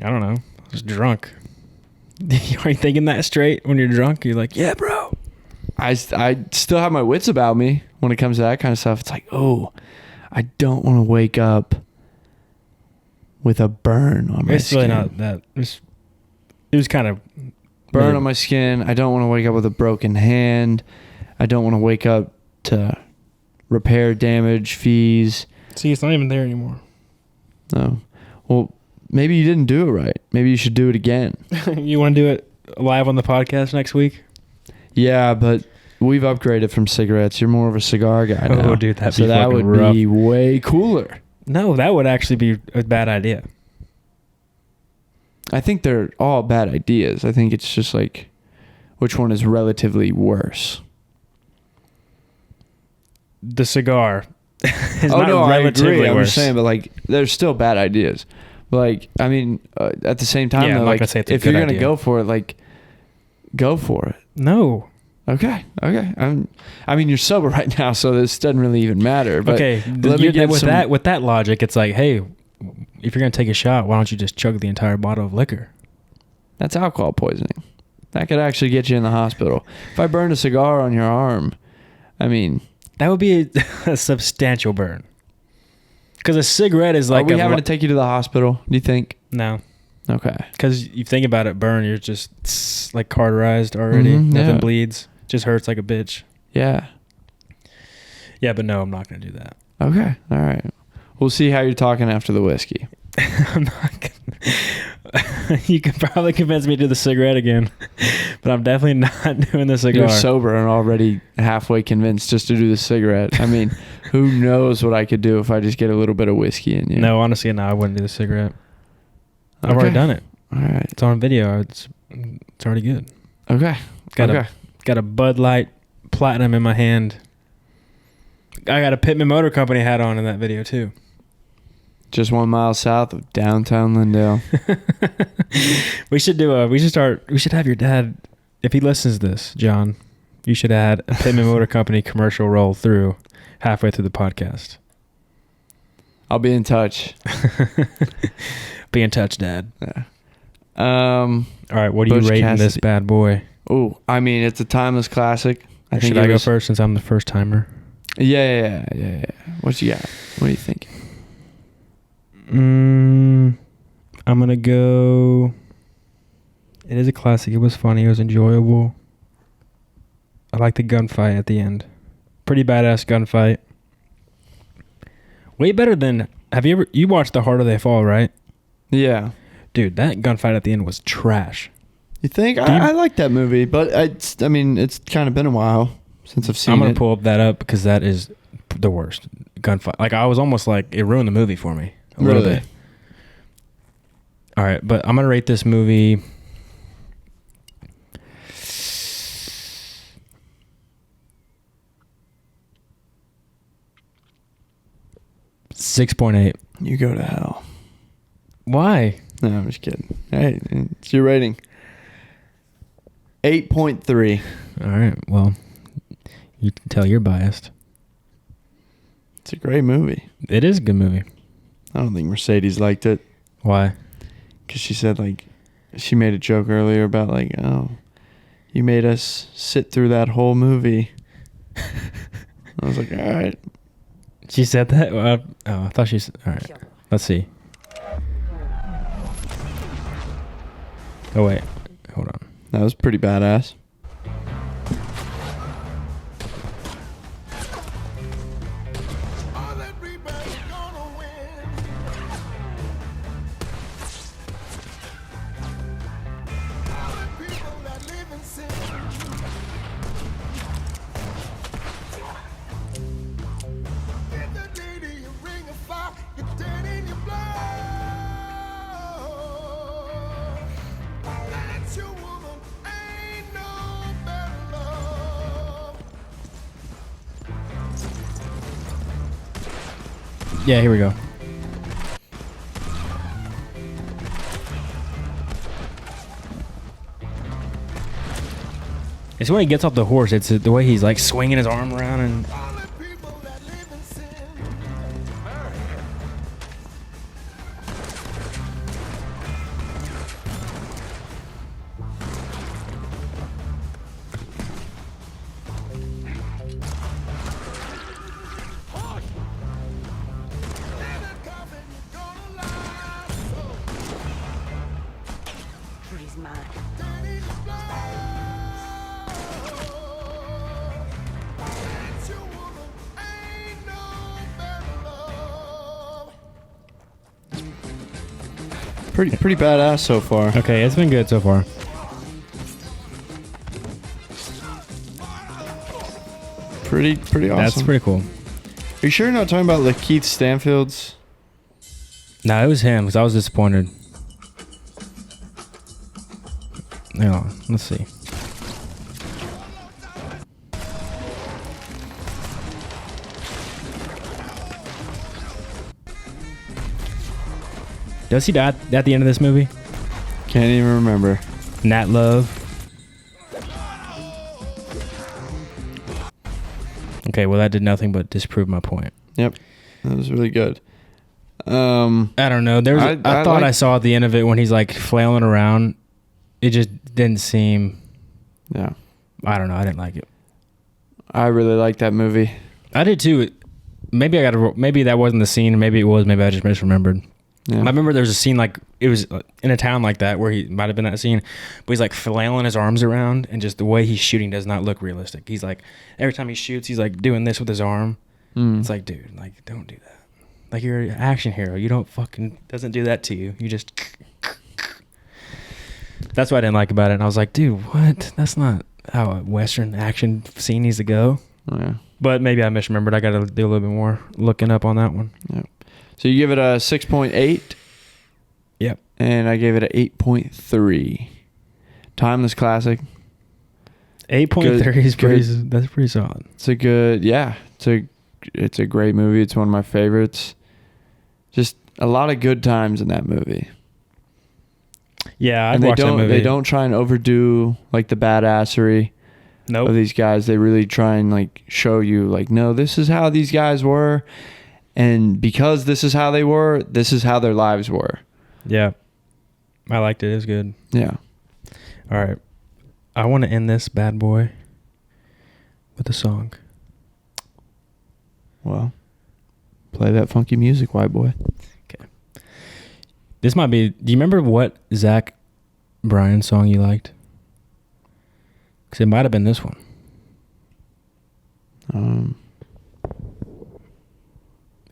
I don't know. I was drunk. Are you thinking that straight when you're drunk? You're like, yeah, bro. I still have my wits about me when it comes to that kind of stuff. It's like, oh, I don't want to wake up with a burn on my skin. It's really not that. It was kind of burn on my skin. I don't want to wake up with a broken hand. I don't want to wake up to repair damage fees. See, it's not even there anymore. No. Well, maybe you didn't do it right. Maybe you should do it again. You want to do it live on the podcast next week? Yeah, but we've upgraded from cigarettes. You're more of a cigar guy now. Oh, dude, that'd so be that fucking would rough. be way cooler. No, that would actually be a bad idea. I think they're all bad ideas. I think it's just like, which one is relatively worse? The cigar is not relatively I agree. worse. I'm just saying, but like, they're still bad ideas. But like, I mean, at the same time, though, like, if you're gonna go for it, like, go for it. No. Okay. I mean, you're sober right now, so this doesn't really even matter. But okay, with that logic, it's like, hey, if you're gonna take a shot, why don't you just chug the entire bottle of liquor? That's alcohol poisoning. That could actually get you in the hospital. If I burned a cigar on your arm, I mean, that would be a substantial burn. Because a cigarette is like. Are we having to take you to the hospital? Do you think? No. Okay. Because you think about it, burn, you're just like cauterized already. Nothing bleeds. Just hurts like a bitch. Yeah. Yeah, but no, I'm not going to do that. Okay. All right. We'll see how you're talking after the whiskey. I'm not gonna, you can probably convince me to do the cigarette again, but I'm definitely not doing the cigar. You're sober and already halfway convinced just to do the cigarette. I mean, who knows what I could do if I just get a little bit of whiskey in you. No, honestly, no, I wouldn't do the cigarette. I've already done it. All right. It's on video. It's already good. Okay. Got a Bud Light Platinum in my hand. I got a Pittman Motor Company hat on in that video too. Just 1 mile south of downtown Lindale. We should have your dad, if he listens to this, John, you should add a Pittman Motor Company commercial roll through halfway through the podcast. I'll be in touch. Be in touch, Dad. Yeah. All right, what are you rating Cassidy. this bad boy? Oh, I mean, it's a timeless classic. Should I go first since I'm the first timer? Yeah. What you got? What do you think? I'm gonna go. It is a classic. It was funny. It was enjoyable. I like the gunfight at the end. Pretty badass gunfight. Way better than. Have you watched The Harder They Fall, right? Yeah. Dude, that gunfight at the end was trash. You think? I like that movie, but it's kind of been a while since I've seen it. I'm going to pull that up because that is the worst gunfight. Like, I was almost like, it ruined the movie for me a little bit. All right, but I'm going to rate this movie 6.8. You go to hell. Why? No, I'm just kidding. Hey, it's your rating. 8.3. All right, well, you can tell you're biased. It's a great movie. It is a good movie. I don't think Mercedes liked it. Why? Because she said, like, she made a joke earlier about, like, oh, you made us sit through that whole movie. I was like, all right. She said that? I thought she said... All right, let's see. Oh, wait. Hold on. That was pretty badass. Yeah, here we go. It's when he gets off the horse. It's the way he's like swinging his arm around and... Pretty badass so far. Okay, it's been good so far. Pretty awesome. That's pretty cool. Are you sure you're not talking about Lakeith Stanfield's? No, it was him because I was disappointed. Hang on, let's see. Does he die at the end of this movie? Can't even remember. Nat Love. Okay, well that did nothing but disprove my point. Yep, that was really good. I don't know. There was I thought I saw at the end of it when he's like flailing around. It just didn't seem. Yeah. I don't know. I didn't like it. I really liked that movie. I did too. Maybe that wasn't the scene. Maybe it was. Maybe I just misremembered. Yeah. I remember there was a scene like it was in a town like that where he might have been that scene, but he's like flailing his arms around and just the way he's shooting does not look realistic. He's like every time he shoots, he's like doing this with his arm. It's like, dude, like don't do that. Like you're an action hero. You don't fucking doesn't do that to you. You just. That's what I didn't like about it. And I was like, dude, what? That's not how a Western action scene needs to go. Oh, yeah. But maybe I misremembered. I got to do a little bit more looking up on that one. Yep. So you give it a 6.8. Yep. And I gave it an 8.3. Timeless classic. 8.3 is pretty. That's pretty solid. It's a good. Yeah. It's a great movie. It's one of my favorites. Just a lot of good times in that movie. Yeah, I'd watch that movie. They don't try and overdo like the badassery of these guys. They really try and like show you like, no, this is how these guys were. And because this is how they were, this is how their lives were. Yeah. I liked it. It was good. Yeah. All right. I want to end this bad boy with a song. Well, play that funky music, white boy. Okay. This might be... Do you remember what Zach Bryan song you liked? Because it might have been this one.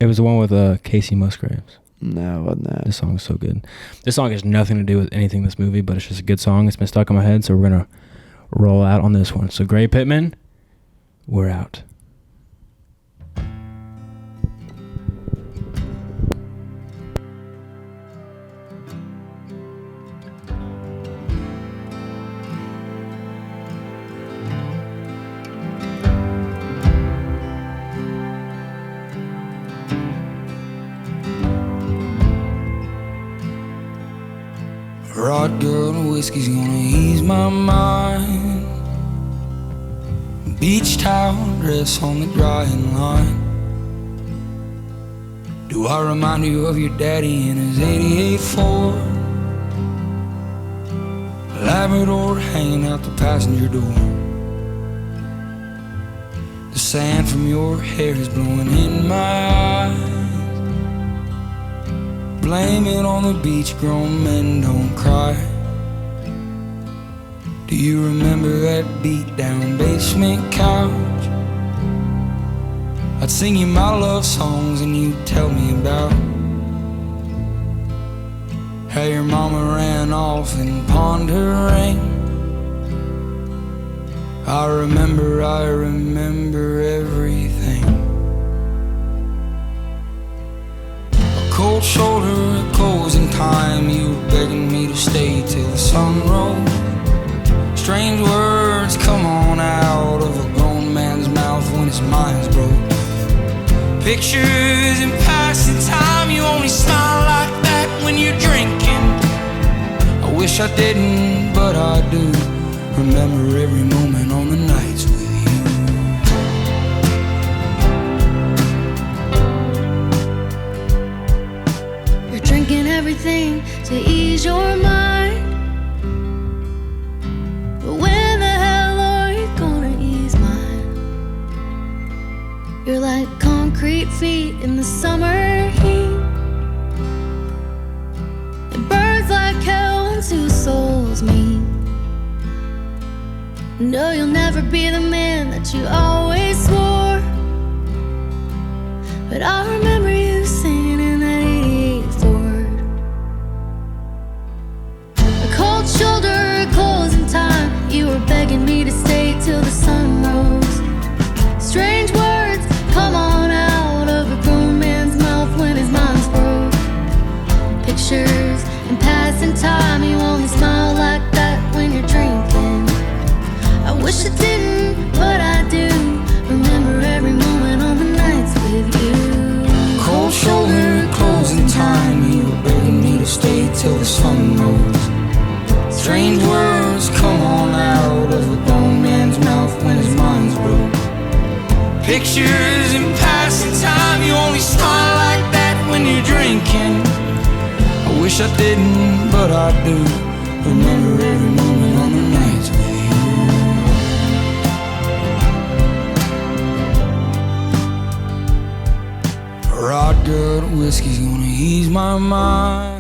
It was the one with Casey Musgraves. No, it wasn't that. This song is so good. This song has nothing to do with anything in this movie, but it's just a good song. It's been stuck in my head, so we're going to roll out on this one. So Gray Pittman, we're out. Rod girl and whiskey's gonna ease my mind. Beach towel dress on the drying line. Do I remind you of your daddy in his 88 Ford? Labrador hanging out the passenger door. The sand from your hair is blowing in my eyes. Blame it on the beach, grown men don't cry. Do you remember that beat down basement couch? I'd sing you my love songs and you'd tell me about how your mama ran off and pawned her ring. I remember everything. Cold shoulder, closing time. You were begging me to stay till the sun rose. Strange words come on out of a grown man's mouth when his mind's broke. Pictures in passing time. You only smile like that when you're drinking. I wish I didn't, but I do. Remember every moment on the nights with you. Drinking everything to ease your mind. But when the hell are you gonna ease mine? You're like concrete feet in the summer heat. It burns like hell when two souls meet. No, you'll never be the man that you always swore. But I remember you singing in that 88 Ford. A cold shoulder, closing time. You were begging me to stay till the sun rose. Strange words come on out of a grown man's mouth when his mind's broke. Pictures in passing time. You only smile like that when you're drinking. I wish I didn't, but I do. Remember every moment on the nights with you. Cold shoulder, closing time. You were begging me to stay till the sun rose. Strange words come on out of a grown man's mouth when his mind's broke. Pictures in passing time. You only smile like that when you're drinking. I wish I didn't, but I do. Remember every moment on the nights with you. Rod girl, whiskey's gonna ease my mind.